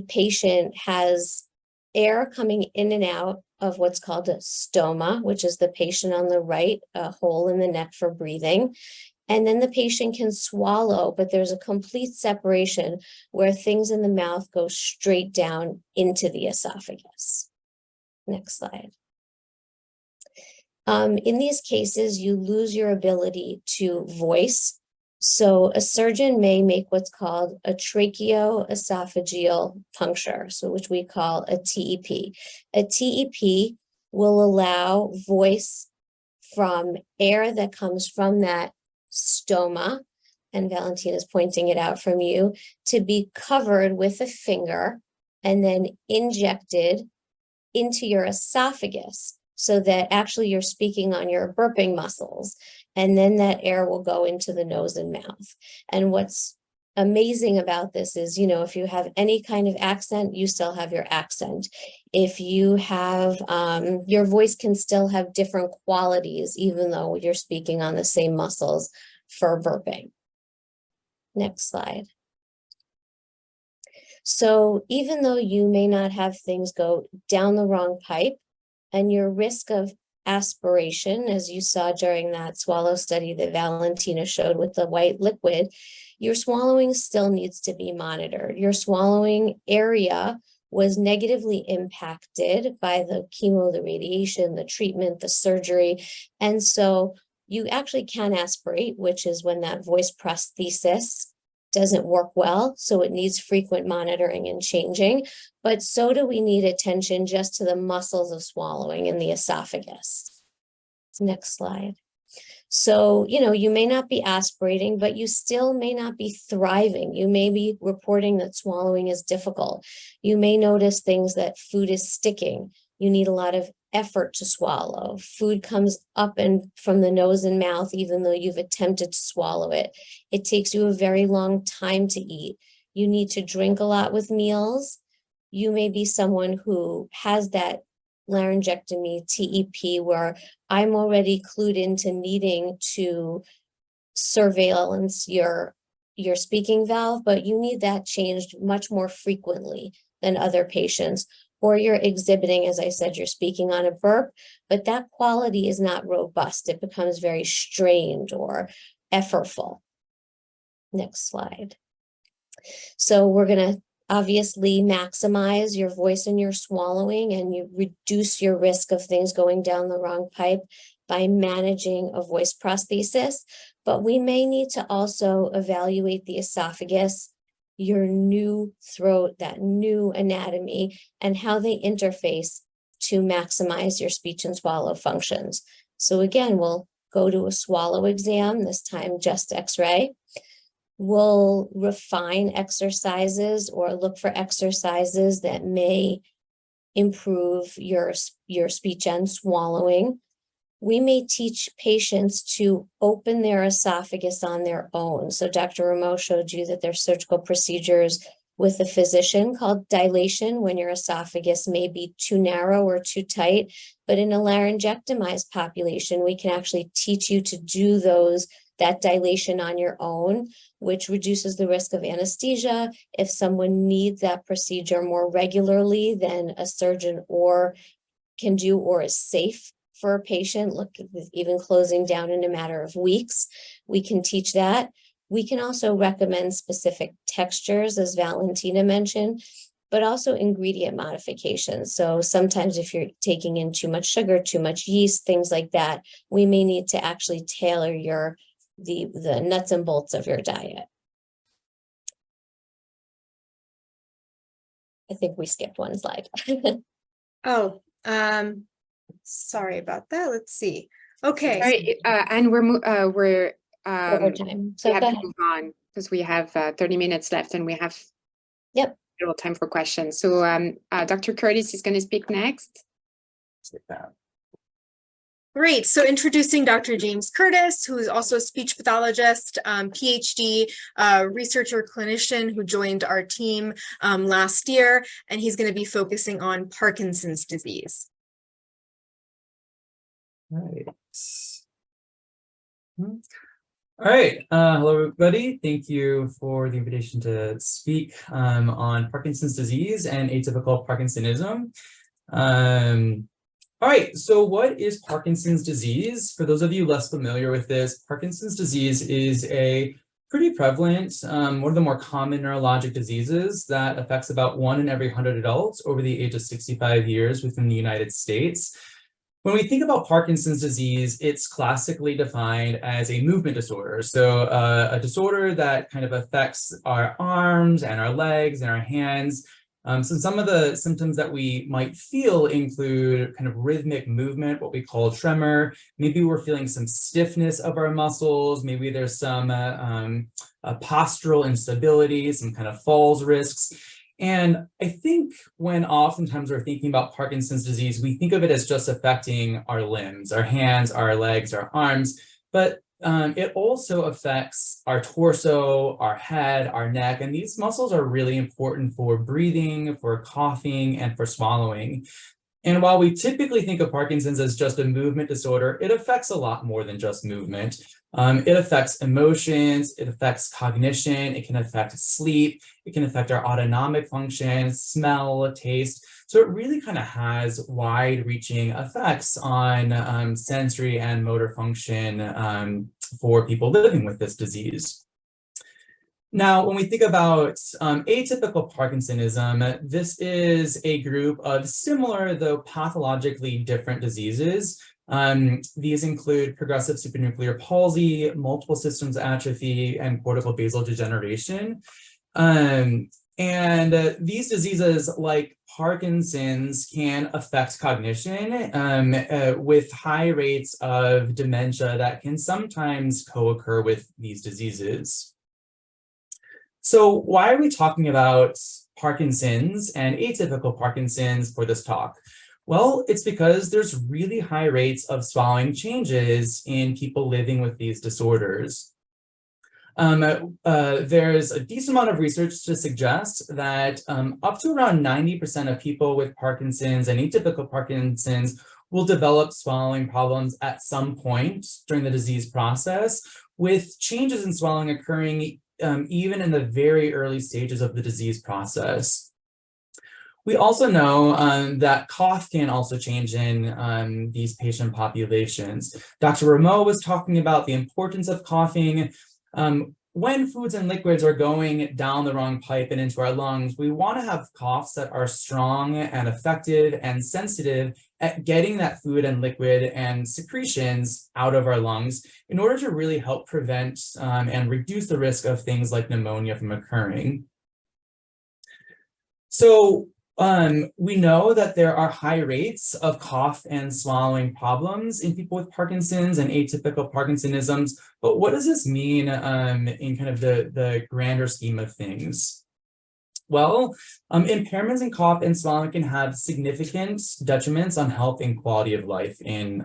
patient has air coming in and out of what's called a stoma, which is the patient on the right, a hole in the neck for breathing. And then the patient can swallow, but there's a complete separation where things in the mouth go straight down into the esophagus. Next slide. In these cases, you lose your ability to voice. So a surgeon may make what's called a tracheoesophageal puncture, so which we call a TEP. A TEP will allow voice from air that comes from that stoma, and Valentina's pointing it out from you, to be covered with a finger and then injected into your esophagus, so that actually you're speaking on your burping muscles, and then that air will go into the nose and mouth. And what's amazing about this is, if you have any kind of accent, you still have your accent. If you have, your voice can still have different qualities, even though you're speaking on the same muscles for burping. Next slide. So even though you may not have things go down the wrong pipe, and your risk of aspiration, as you saw during that swallow study that Valentina showed with the white liquid, your swallowing still needs to be monitored. Your swallowing area was negatively impacted by the chemo, the radiation, the treatment, the surgery. And so you actually can aspirate, which is when that voice prosthesis doesn't work well, so it needs frequent monitoring and changing. But so do we need attention just to the muscles of swallowing in the esophagus. Next slide. So, you may not be aspirating, but you still may not be thriving. You may be reporting that swallowing is difficult. You may notice things that food is sticking. You need a lot of effort to swallow. Food comes up and from the nose and mouth, even though you've attempted to swallow it. It takes you a very long time to eat. You need to drink a lot with meals. You may be someone who has that laryngectomy, TEP, where I'm already clued into needing to surveillance your speaking valve, but you need that changed much more frequently than other patients. Or you're exhibiting, as I said, you're speaking on a burp, but that quality is not robust. It becomes very strained or effortful. Next slide. So we're going to obviously maximize your voice and your swallowing, and you reduce your risk of things going down the wrong pipe by managing a voice prosthesis. But we may need to also evaluate the esophagus, your new throat, that new anatomy, and how they interface to maximize your speech and swallow functions. So again, we'll go to a swallow exam, this time just X-ray. We'll refine exercises or look for exercises that may improve your speech and swallowing. We may teach patients to open their esophagus on their own. So Dr. Rameau showed you that there's surgical procedures with a physician called dilation, when your esophagus may be too narrow or too tight. But in a laryngectomized population, we can actually teach you to do that dilation on your own, which reduces the risk of anesthesia. If someone needs that procedure more regularly than a surgeon or can do or is safe for a patient, look, even closing down in a matter of weeks, we can teach that. We can also recommend specific textures, as Valentina mentioned, but also ingredient modifications. So sometimes if you're taking in too much sugar, too much yeast, things like that, we may need to actually tailor the nuts and bolts of your diet. I think we skipped one slide. Oh, sorry about that. Let's see. Okay. Sorry, and we're Over time. we So have go to ahead. move on because we have 30 minutes left, and we have Yep. A little time for questions. So Dr. Curtis is going to speak next. Great. So introducing Dr. James Curtis, who is also a speech pathologist, PhD, researcher, clinician who joined our team last year, and he's going to be focusing on Parkinson's disease. Right. All right. Hello, everybody. Thank you for the invitation to speak on Parkinson's disease and atypical Parkinsonism. All right, so what is Parkinson's disease? For those of you less familiar with this, Parkinson's disease is a pretty prevalent, one of the more common neurologic diseases that affects about 1 in every 100 adults over the age of 65 years within the United States. When we think about Parkinson's disease, it's classically defined as a movement disorder. So a disorder that kind of affects our arms and our legs and our hands. So some of the symptoms that we might feel include kind of rhythmic movement, what we call tremor. Maybe we're feeling some stiffness of our muscles. Maybe there's some postural instability, some kind of falls risks. And I think when oftentimes we're thinking about Parkinson's disease, we think of it as just affecting our limbs, our hands, our legs, our arms, but it also affects our torso, our head, our neck, and these muscles are really important for breathing, for coughing, and for swallowing. And while we typically think of Parkinson's as just a movement disorder, it affects a lot more than just movement. It affects emotions, it affects cognition, it can affect sleep, it can affect our autonomic function, smell, taste. So it really kind of has wide-reaching effects on sensory and motor function for people living with this disease. Now, when we think about atypical Parkinsonism, this is a group of similar, though pathologically different diseases. These include progressive supranuclear palsy, multiple systems atrophy, and cortical basal degeneration. And these diseases, like Parkinson's, can affect cognition with high rates of dementia that can sometimes co-occur with these diseases. So why are we talking about Parkinson's and atypical Parkinson's for this talk? Well, it's because there's really high rates of swallowing changes in people living with these disorders. There's a decent amount of research to suggest that up to around 90% of people with Parkinson's and atypical Parkinson's will develop swallowing problems at some point during the disease process, with changes in swallowing occurring even in the very early stages of the disease process. We also know that cough can also change in these patient populations. Dr. Rameau was talking about the importance of coughing. When foods and liquids are going down the wrong pipe and into our lungs, we want to have coughs that are strong and effective and sensitive at getting that food and liquid and secretions out of our lungs in order to really help prevent and reduce the risk of things like pneumonia from occurring. So we know that there are high rates of cough and swallowing problems in people with Parkinson's and atypical Parkinsonisms, but what does this mean in kind of the grander scheme of things? Well, impairments in cough and swallowing can have significant detriments on health and quality of life in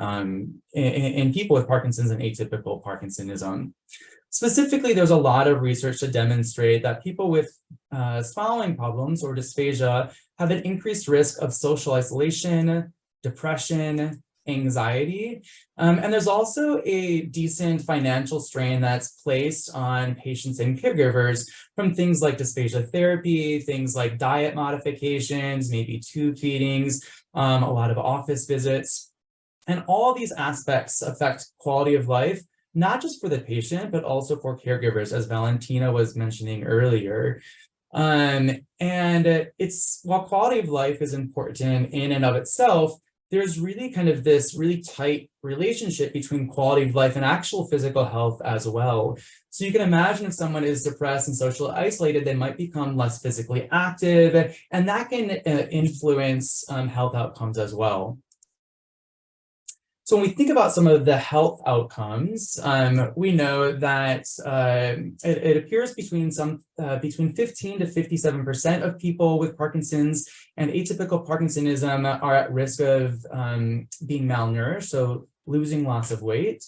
people with Parkinson's and atypical Parkinsonism. Specifically, there's a lot of research to demonstrate that people with swallowing problems or dysphagia have an increased risk of social isolation, depression, anxiety, and there's also a decent financial strain that's placed on patients and caregivers from things like dysphagia therapy, things like diet modifications, maybe tube feedings, a lot of office visits, and all these aspects affect quality of life, not just for the patient, but also for caregivers, as Valentina was mentioning earlier. And while quality of life is important in and of itself, there's really kind of this really tight relationship between quality of life and actual physical health as well. So you can imagine if someone is depressed and socially isolated, they might become less physically active, and that can influence health outcomes as well. So when we think about some of the health outcomes, we know that it appears between 15 to 57% of people with Parkinson's and atypical Parkinsonism are at risk of being malnourished, so losing lots of weight.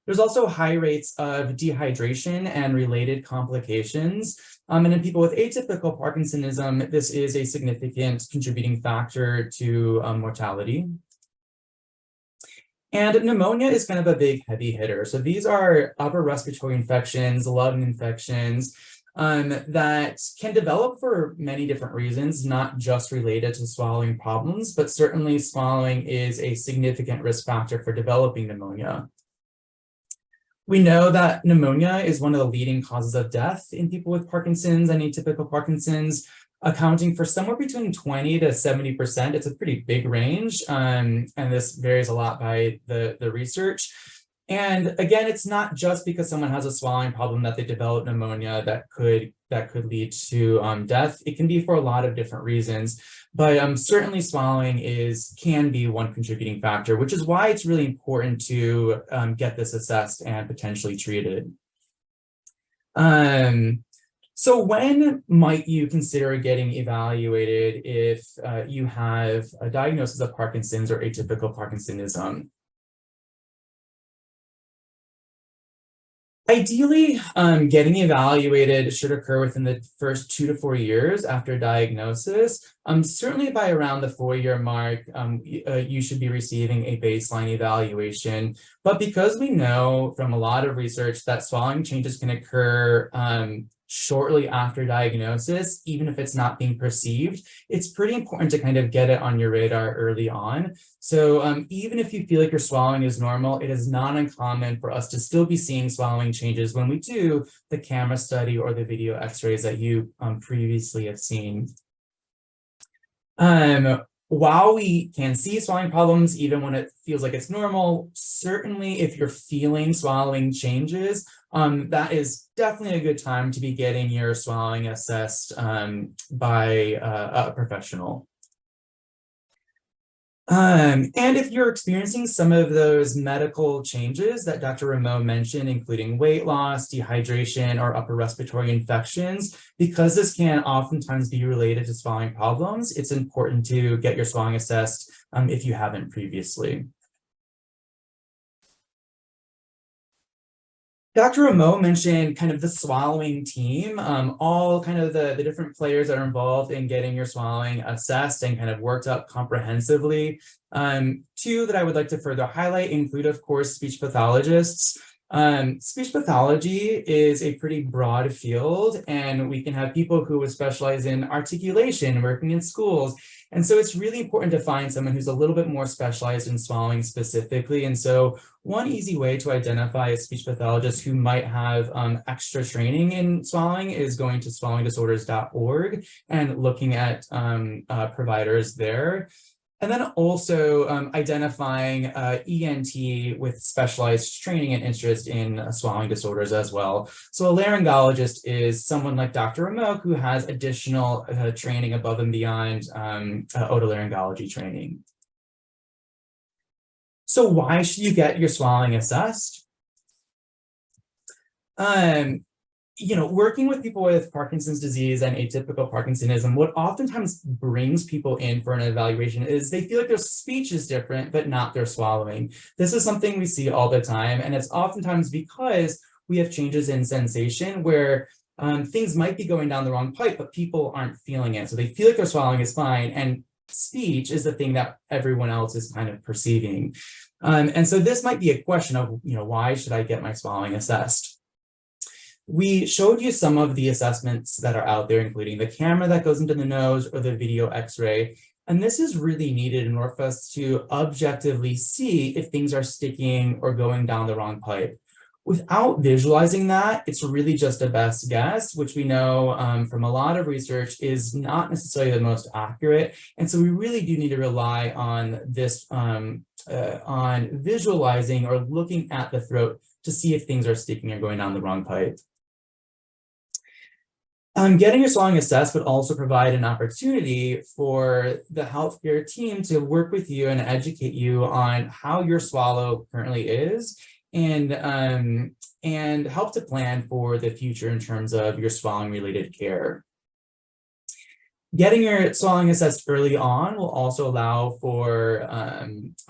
There's also high rates of dehydration and related complications. And in people with atypical Parkinsonism, this is a significant contributing factor to mortality. And pneumonia is kind of a big heavy hitter. So these are upper respiratory infections, lung infections that can develop for many different reasons, not just related to swallowing problems, but certainly swallowing is a significant risk factor for developing pneumonia. We know that pneumonia is one of the leading causes of death in people with Parkinson's and atypical Parkinson's, accounting for somewhere between 20 to 70%. It's a pretty big range, and this varies a lot by the research. And again, it's not just because someone has a swallowing problem that they develop pneumonia that could lead to death. It can be for a lot of different reasons, but certainly swallowing can be one contributing factor, which is why it's really important to get this assessed and potentially treated. So when might you consider getting evaluated if you have a diagnosis of Parkinson's or atypical Parkinsonism? Ideally, getting evaluated should occur within the first 2 to 4 years after diagnosis. Certainly by around the 4-year mark, you should be receiving a baseline evaluation. But because we know from a lot of research that swallowing changes can occur shortly after diagnosis, even if it's not being perceived, it's pretty important to kind of get it on your radar early on. So even if you feel like your swallowing is normal, it is not uncommon for us to still be seeing swallowing changes when we do the camera study or the video x-rays that you previously have seen. While we can see swallowing problems, even when it feels like it's normal, certainly if you're feeling swallowing changes, that is definitely a good time to be getting your swallowing assessed by a professional. And if you're experiencing some of those medical changes that Dr. Rameau mentioned, including weight loss, dehydration, or upper respiratory infections, because this can oftentimes be related to swallowing problems, it's important to get your swallowing assessed if you haven't previously. Dr. Rameau mentioned kind of the swallowing team, all kind of the different players that are involved in getting your swallowing assessed and kind of worked up comprehensively. Two that I would like to further highlight include, of course, speech pathologists. Speech pathology is a pretty broad field, and we can have people who would specialize in articulation, working in schools. And so it's really important to find someone who's a little bit more specialized in swallowing specifically. And so one easy way to identify a speech pathologist who might have extra training in swallowing is going to swallowingdisorders.org and looking at providers there. And then also identifying ENT with specialized training and interest in swallowing disorders as well. So a laryngologist is someone like Dr. Rameau who has additional training above and beyond otolaryngology training. So why should you get your swallowing assessed? Working with people with Parkinson's disease and atypical Parkinsonism, what oftentimes brings people in for an evaluation is they feel like their speech is different, but not their swallowing. This is something we see all the time, and it's oftentimes because we have changes in sensation where things might be going down the wrong pipe, but people aren't feeling it. So they feel like their swallowing is fine, and speech is the thing that everyone else is kind of perceiving. And so this might be a question of, why should I get my swallowing assessed? We showed you some of the assessments that are out there, including the camera that goes into the nose or the video x-ray. And this is really needed in order for us to objectively see if things are sticking or going down the wrong pipe. Without visualizing that, it's really just a best guess, which we know from a lot of research is not necessarily the most accurate. And so we really do need to rely on this, on visualizing or looking at the throat to see if things are sticking or going down the wrong pipe. Getting your swallowing assessed would also provide an opportunity for the healthcare team to work with you and educate you on how your swallow currently is, and help to plan for the future in terms of your swallowing related care. Getting your swallowing assessed early on will also allow for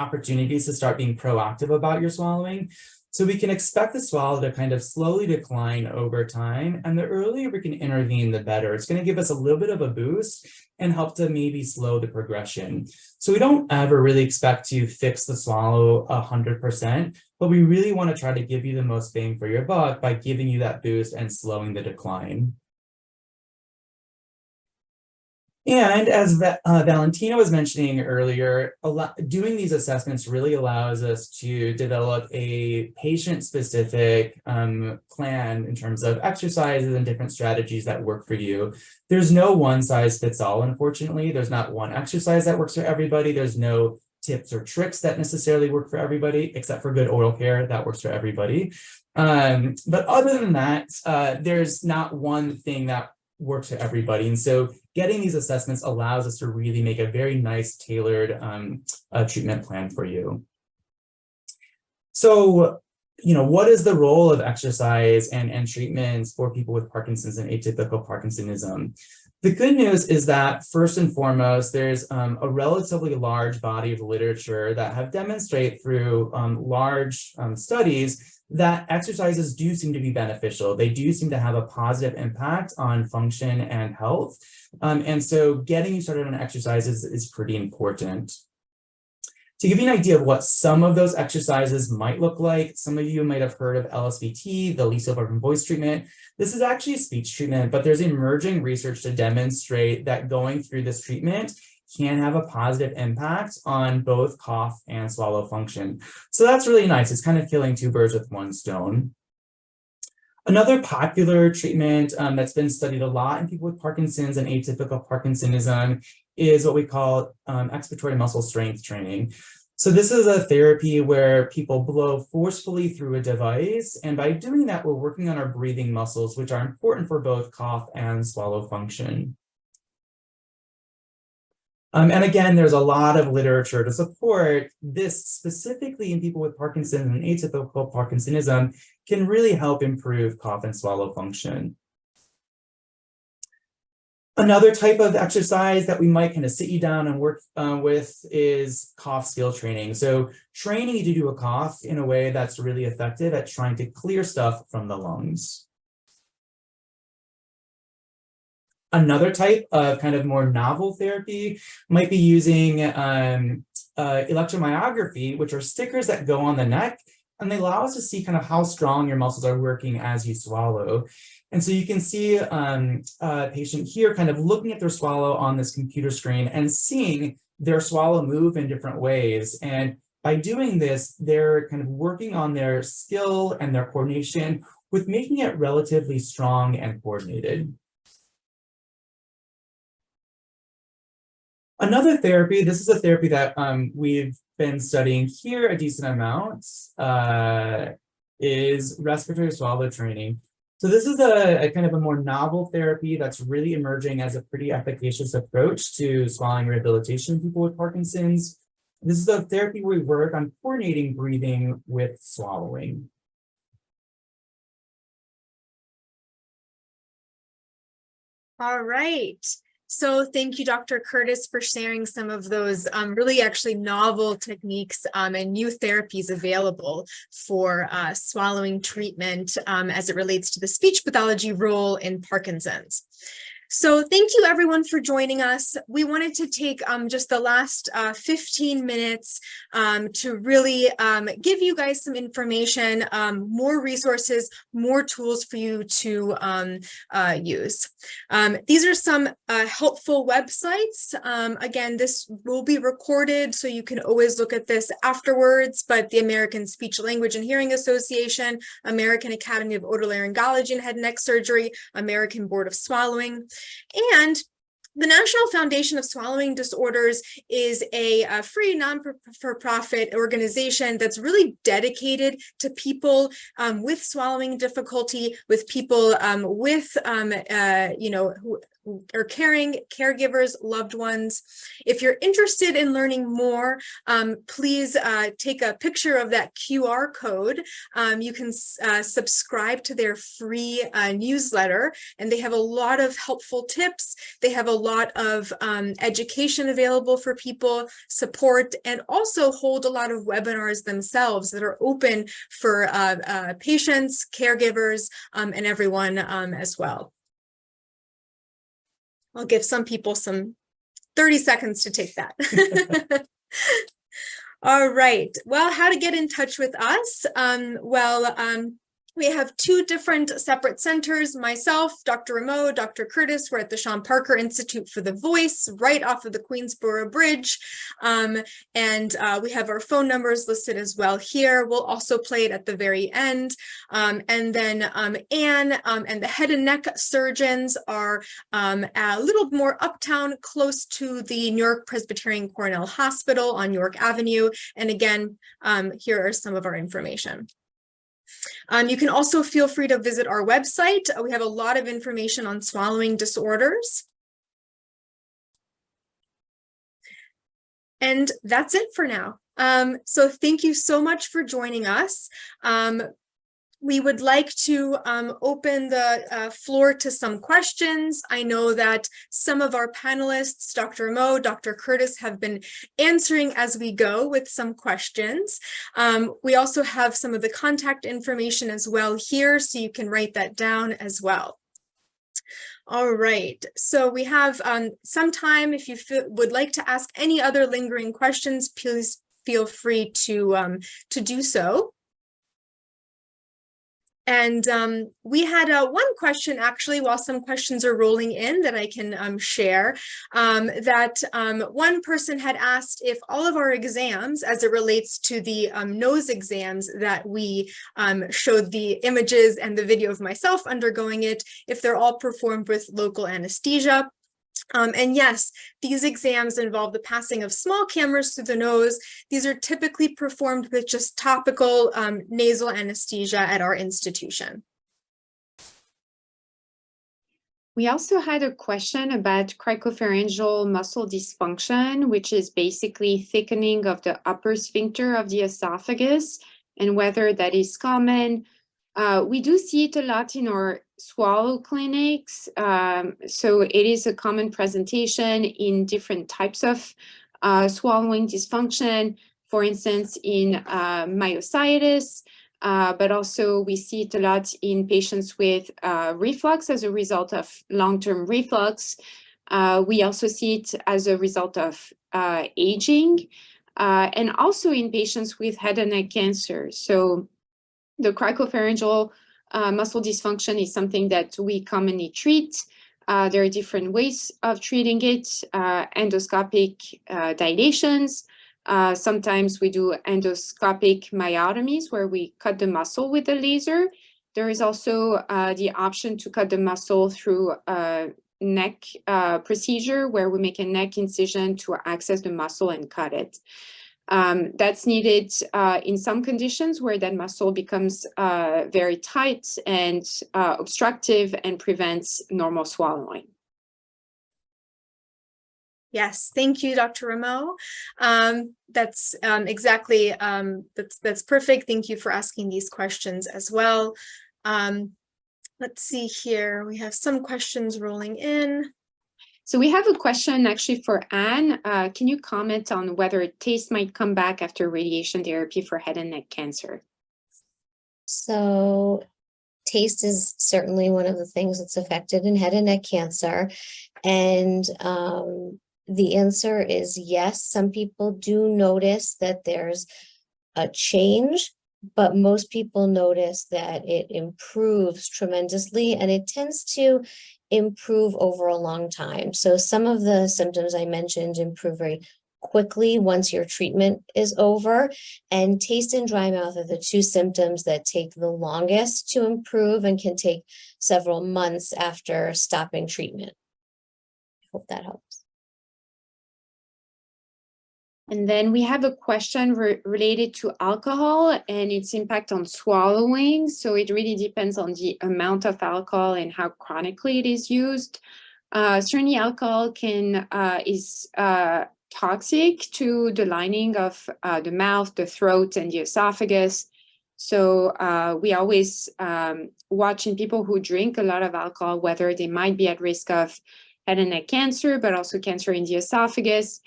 opportunities to start being proactive about your swallowing. So we can expect the swallow to kind of slowly decline over time, and the earlier we can intervene, the better. It's going to give us a little bit of a boost and help to maybe slow the progression. So we don't ever really expect to fix the swallow 100%, but we really want to try to give you the most bang for your buck by giving you that boost and slowing the decline. And as Valentina was mentioning earlier, doing these assessments really allows us to develop a patient-specific plan in terms of exercises and different strategies that work for you. There's no one size fits all, unfortunately. There's not one exercise that works for everybody. There's no tips or tricks that necessarily work for everybody, except for good oral care that works for everybody. But other than that, there's not one thing that works for everybody. And so getting these assessments allows us to really make a very nice tailored treatment plan for you. So, what is the role of exercise and treatments for people with Parkinson's and atypical Parkinsonism? The good news is that first and foremost, there's a relatively large body of literature that have demonstrated through large studies that exercises do seem to be beneficial. They do seem to have a positive impact on function and health. And so getting you started on exercises is pretty important. To give you an idea of what some of those exercises might look like, some of you might have heard of LSVT, the Lisa Barton voice treatment. This is actually a speech treatment, but there's emerging research to demonstrate that going through this treatment can have a positive impact on both cough and swallow function. So that's really nice. It's kind of killing two birds with one stone. Another popular treatment that's been studied a lot in people with Parkinson's and atypical Parkinsonism is what we call expiratory muscle strength training. So this is a therapy where people blow forcefully through a device. And by doing that, we're working on our breathing muscles, which are important for both cough and swallow function. And again, there's a lot of literature to support this, specifically in people with Parkinson's and atypical Parkinsonism, can really help improve cough and swallow function. Another type of exercise that we might kind of sit you down and work with is cough skill training. So training you to do a cough in a way that's really effective at trying to clear stuff from the lungs. Another type of kind of more novel therapy might be using electromyography, which are stickers that go on the neck, and they allow us to see kind of how strong your muscles are working as you swallow. And so you can see a patient here kind of looking at their swallow on this computer screen and seeing their swallow move in different ways. And by doing this, they're kind of working on their skill and their coordination with making it relatively strong and coordinated. Another therapy, this is a therapy that we've been studying here a decent amount, is respiratory swallow training. So this is a kind of a more novel therapy that's really emerging as a pretty efficacious approach to swallowing rehabilitation in people with Parkinson's. This is a therapy where we work on coordinating breathing with swallowing. All right. So thank you, Dr. Curtis, for sharing some of those really actually novel techniques and new therapies available for swallowing treatment as it relates to the speech pathology role in Parkinson's. So thank you everyone for joining us. We wanted to take just the last 15 minutes to really give you guys some information, more resources, more tools for you to use. These are some helpful websites. Again, this will be recorded, so you can always look at this afterwards, but the American Speech, Language, and Hearing Association, American Academy of Otolaryngology and Head and Neck Surgery, American Board of Swallowing. And The National Foundation of Swallowing Disorders is a free non-for-profit organization that's really dedicated to people with swallowing difficulty, with people with, who are caregivers, loved ones. If you're interested in learning more, please take a picture of that QR code. You can subscribe to their free newsletter, and they have a lot of helpful tips. They have a lot of education available for people, support, and also hold a lot of webinars themselves that are open for patients, caregivers, and everyone as well. I'll give some people some 30 seconds to take that. All right. Well, how to get in touch with us? We have two different separate centers. Myself, Dr. Rameau, Dr. Curtis, we're at the Sean Parker Institute for the Voice, right off of the Queensboro Bridge. And we have our phone numbers listed as well here. We'll also play it at the very end. And then Anne and the head and neck surgeons are a little more uptown, close to the New York Presbyterian Cornell Hospital on York Avenue. And again, here are some of our information. You can also feel free to visit our website. We have a lot of information on swallowing disorders. And that's it for now. So thank you so much for joining us. We would like to open the floor to some questions. I know that some of our panelists, Dr. Rameau, Dr. Curtis, have been answering as we go with some questions. We also have some of the contact information as well here, so you can write that down as well. All right, so we have some time. If you would like to ask any other lingering questions, please feel free to do so. And we had one question, actually, while some questions are rolling in, that I can share, that one person had asked if all of our exams, as it relates to the nose exams that we showed the images and the video of myself undergoing it, if they're all performed with local anesthesia. And yes, these exams involve the passing of small cameras through the nose. These are typically performed with just topical nasal anesthesia at our institution. We also had a question about cricopharyngeal muscle dysfunction, which is basically thickening of the upper sphincter of the esophagus, and whether that is common. We do see it a lot in our swallow clinics. So it is a common presentation in different types of swallowing dysfunction, for instance, in myositis, but also we see it a lot in patients with reflux as a result of long-term reflux. We also see it as a result of aging, and also in patients with head and neck cancer. So the cricopharyngeal muscle dysfunction is something that we commonly treat. There are different ways of treating it, endoscopic dilations. Sometimes we do endoscopic myotomies where we cut the muscle with a laser. There is also the option to cut the muscle through a neck procedure where we make a neck incision to access the muscle and cut it. That's needed in some conditions where that muscle becomes very tight and obstructive and prevents normal swallowing. Yes, thank you, Dr. Rameau. That's exactly, that's perfect. Thank you for asking these questions as well. Let's see here. We have some questions rolling in. So we have a question actually for Anne. Can you comment on whether taste might come back after radiation therapy for head and neck cancer? So taste is certainly one of the things that's affected in head and neck cancer. And the answer is yes. Some people do notice that there's a change, but most people notice that it improves tremendously, and it tends to improve over a long time. So some of the symptoms I mentioned improve very quickly once your treatment is over, and taste and dry mouth are the two symptoms that take the longest to improve and can take several months after stopping treatment. Hope that helps. And then we have a question related to alcohol and its impact on swallowing. So it really depends on the amount of alcohol and how chronically it is used. Certainly alcohol is toxic to the lining of the mouth, the throat, and the esophagus. So we always watch in people who drink a lot of alcohol, whether they might be at risk of head and neck cancer, but also cancer in the esophagus.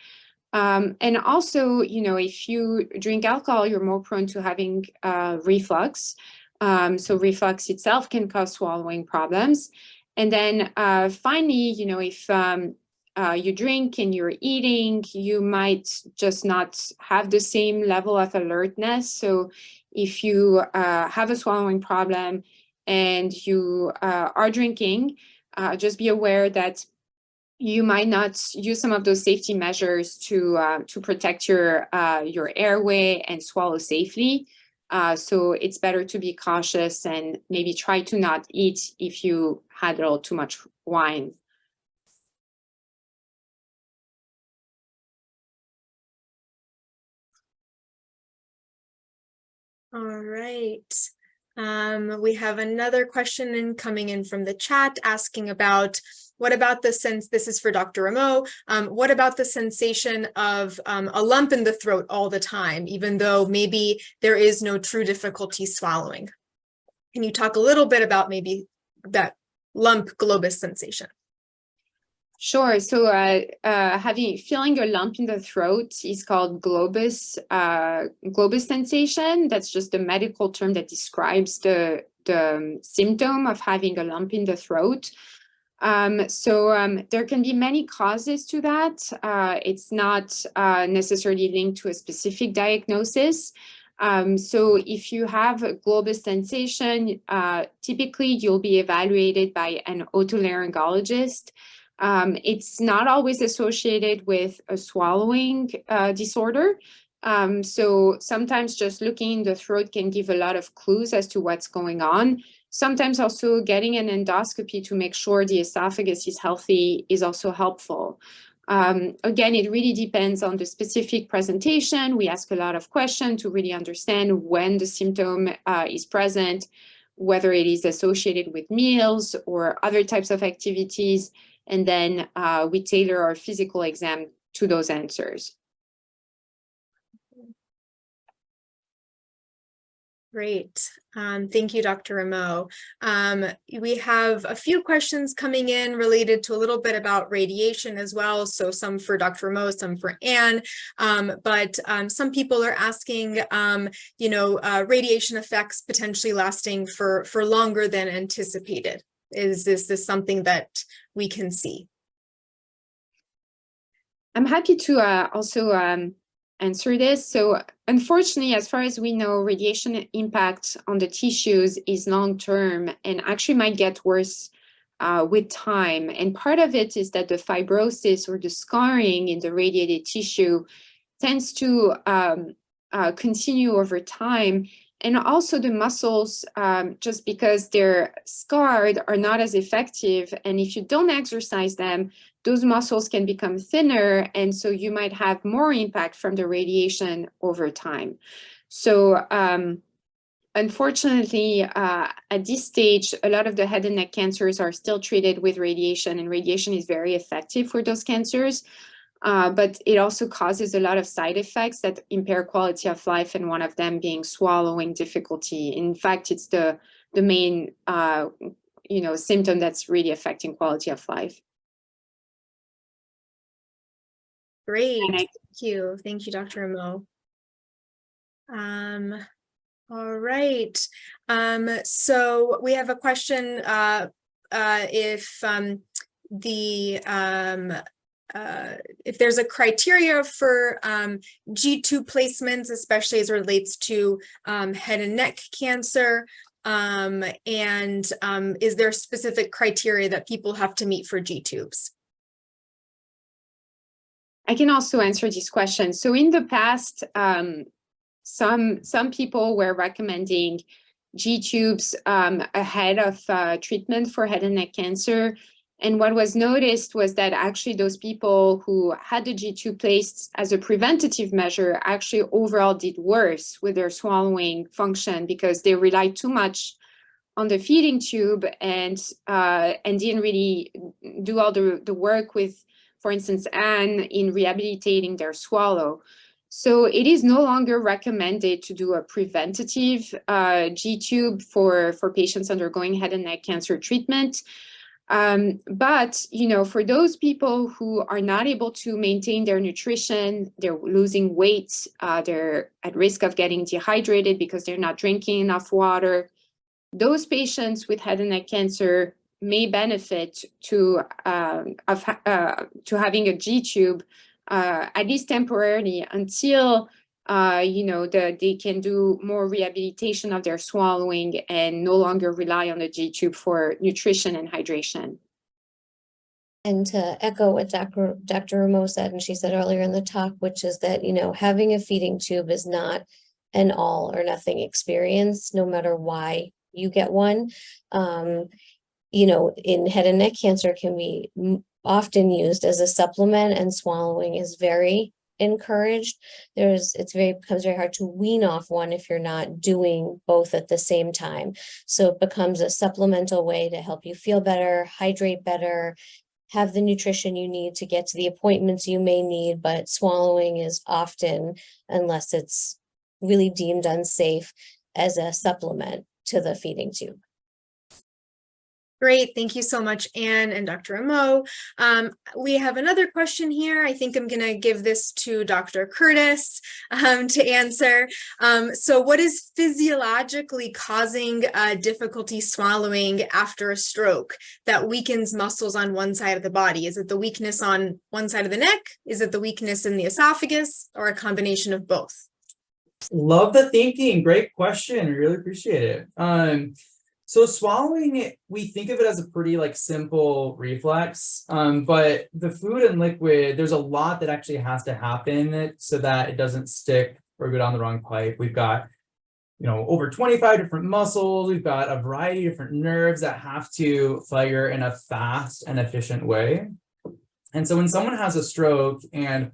And also, if you drink alcohol, you're more prone to having reflux. So reflux itself can cause swallowing problems. And then finally, if you drink and you're eating, you might just not have the same level of alertness. So if you have a swallowing problem and you are drinking, just be aware that you might not use some of those safety measures to protect your airway and swallow safely. So it's better to be cautious and maybe try to not eat if you had a little too much wine. All right. We have another question coming in from the chat asking about what about the sense, this is for Dr. Rameau, what about the sensation of a lump in the throat all the time, even though maybe there is no true difficulty swallowing? Can you talk a little bit about maybe that lump globus sensation? Sure. So feeling a lump in the throat is called globus sensation. That's just a medical term that describes the symptom of having a lump in the throat. There can be many causes to that. It's not necessarily linked to a specific diagnosis. So if you have a globus sensation, typically you'll be evaluated by an otolaryngologist. It's not always associated with a swallowing disorder. So sometimes just looking in the throat can give a lot of clues as to what's going on. Sometimes also getting an endoscopy to make sure the esophagus is healthy is also helpful. Again, it really depends on the specific presentation. We ask a lot of questions to really understand when the symptom is present, whether it is associated with meals or other types of activities. And then we tailor our physical exam to those answers. Great. Thank you, Dr. Rameau. We have a few questions coming in related to a little bit about radiation as well. So some for Dr. Rameau, some for Anne. But some people are asking, radiation effects potentially lasting for longer than anticipated. Is this something that we can see? I'm happy to also answer this. So unfortunately, as far as we know, radiation impact on the tissues is long-term and actually might get worse with time. And part of it is that the fibrosis or the scarring in the radiated tissue tends to continue over time. And also the muscles, just because they're scarred, are not as effective. And if you don't exercise them, those muscles can become thinner. And so you might have more impact from the radiation over time. So unfortunately, at this stage, a lot of the head and neck cancers are still treated with radiation, and radiation is very effective for those cancers. But it also causes a lot of side effects that impair quality of life, and one of them being swallowing difficulty. In fact, it's the main symptom that's really affecting quality of life. Great, thank you. Thank you, Dr. Rameau. All right. So we have a question if there's a criteria for G-tube placements, especially as it relates to head and neck cancer, and is there specific criteria that people have to meet for G-tubes? I can also answer this question. So in the past, some people were recommending G-tubes ahead of treatment for head and neck cancer. And what was noticed was that actually those people who had the G-tube placed as a preventative measure actually overall did worse with their swallowing function because they relied too much on the feeding tube and didn't really do all the work with, for instance, Anne in rehabilitating their swallow. So it is no longer recommended to do a preventative G-tube for patients undergoing head and neck cancer treatment. But, for those people who are not able to maintain their nutrition, they're losing weight, they're at risk of getting dehydrated because they're not drinking enough water, those patients with head and neck cancer may benefit to having a G-tube, at least temporarily, until they can do more rehabilitation of their swallowing and no longer rely on the G-tube for nutrition and hydration. And to echo what Dr. Rameau said, and she said earlier in the talk, which is that, having a feeding tube is not an all or nothing experience, no matter why you get one. In head and neck cancer can be often used as a supplement, and swallowing is very encouraged. Becomes very hard to wean off one if you're not doing both at the same time. So it becomes a supplemental way to help you feel better, hydrate better, have the nutrition you need to get to the appointments you may need, but swallowing is often, unless it's really deemed unsafe, as a supplement to the feeding tube. Great. Thank you so much, Anne and Dr. Rameau. We have another question here. I think I'm going to give this to Dr. Curtis to answer. So what is physiologically causing difficulty swallowing after a stroke that weakens muscles on one side of the body? Is it the weakness on one side of the neck? Is it the weakness in the esophagus, or a combination of both? Love the thinking. Great question. Really appreciate it. So swallowing, we think of it as a pretty simple reflex, but the food and liquid, there's a lot that actually has to happen so that it doesn't stick or go down the wrong pipe. We've got, over 25 different muscles. We've got a variety of different nerves that have to fire in a fast and efficient way. And so when someone has a stroke and,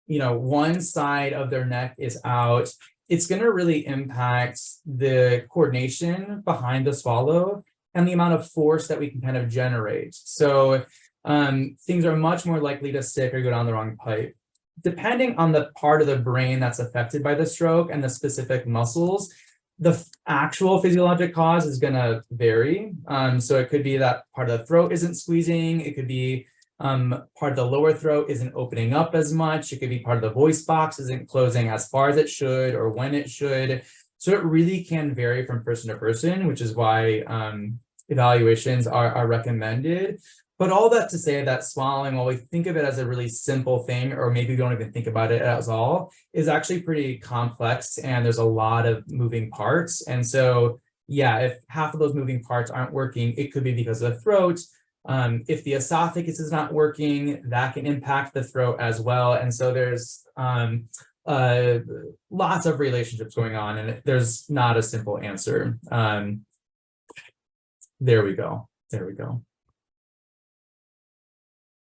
one side of their neck is out, it's going to really impact the coordination behind the swallow and the amount of force that we can kind of generate. So things are much more likely to stick or go down the wrong pipe. Depending on the part of the brain that's affected by the stroke and the specific muscles, the actual physiologic cause is going to vary. So it could be that part of the throat isn't squeezing. It could be part of the lower throat isn't opening up as much. It could be part of the voice box isn't closing as far as it should or when it should. So it really can vary from person to person, which is why evaluations are recommended. But all that to say that swallowing, while we think of it as a really simple thing, or maybe we don't even think about it as all, is actually pretty complex, and there's a lot of moving parts. And so, yeah, if half of those moving parts aren't working, it could be because of the throat. If the esophagus is not working, that can impact the throat as well. And so there's lots of relationships going on, and there's not a simple answer. There we go. There we go.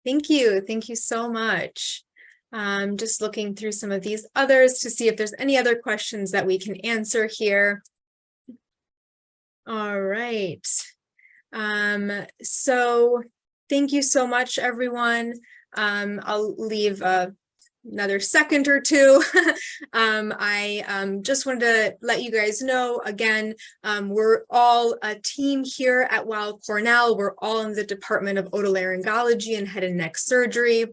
Thank you. Thank you so much. Just looking through some of these others to see if there's any other questions that we can answer here. All right. So thank you so much, everyone. I'll leave another second or two. I just wanted to let you guys know, again, we're all a team here at Weill Cornell. We're all in the Department of Otolaryngology and Head and Neck Surgery.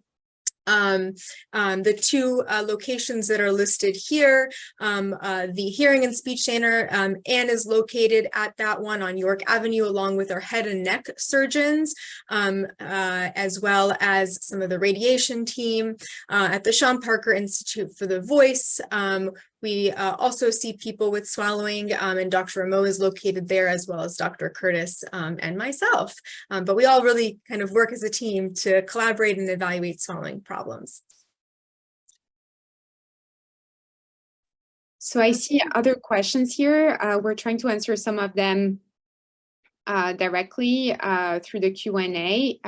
The two locations that are listed here, the Hearing and Speech Center, Anne is located at that one on York Avenue, along with our head and neck surgeons, as well as some of the radiation team at the Sean Parker Institute for the Voice. We also see people with swallowing, and Dr. Rameau is located there, as well as Dr. Curtis and myself. But we all really kind of work as a team to collaborate and evaluate swallowing problems. So I see other questions here. We're trying to answer some of them directly through the Q&A,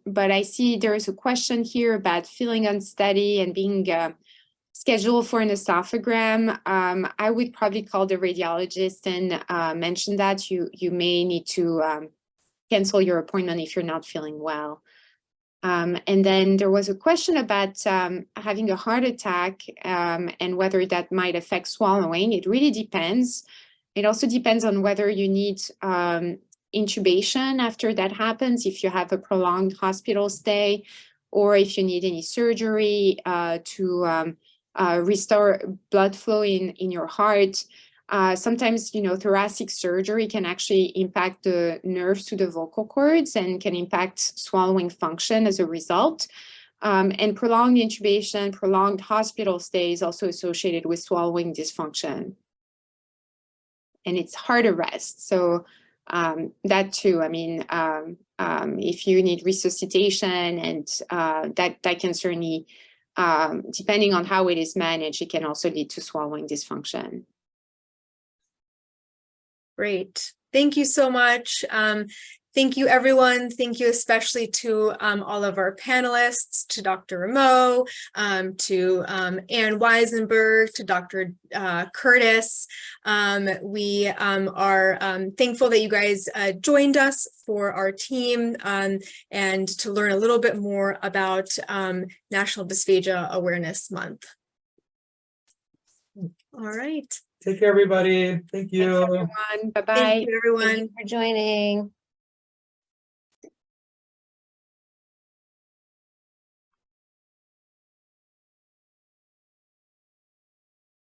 but I see there's a question here about feeling unsteady and being scheduled for an esophagram. I would probably call the radiologist and mention that you may need to cancel your appointment if you're not feeling well. And then there was a question about having a heart attack and whether that might affect swallowing. It really depends. It also depends on whether you need intubation after that happens, if you have a prolonged hospital stay, or if you need any surgery to restore blood flow in your heart. Sometimes, thoracic surgery can actually impact the nerves to the vocal cords and can impact swallowing function as a result. And prolonged intubation, prolonged hospital stay is also associated with swallowing dysfunction. And it's hard arrest. So that too, I mean, if you need resuscitation and that can certainly, depending on how it is managed, it can also lead to swallowing dysfunction. Great. Thank you so much. Thank you, everyone. Thank you especially to all of our panelists, to Dr. Rameau, to Ann Weisenberg, to Dr. Curtis. We are thankful that you guys joined us for our team and to learn a little bit more about National Dysphagia Awareness Month. All right. Take care, everybody. Thank you. Thanks, everyone. Bye-bye. Thank you, everyone. Thank you for joining.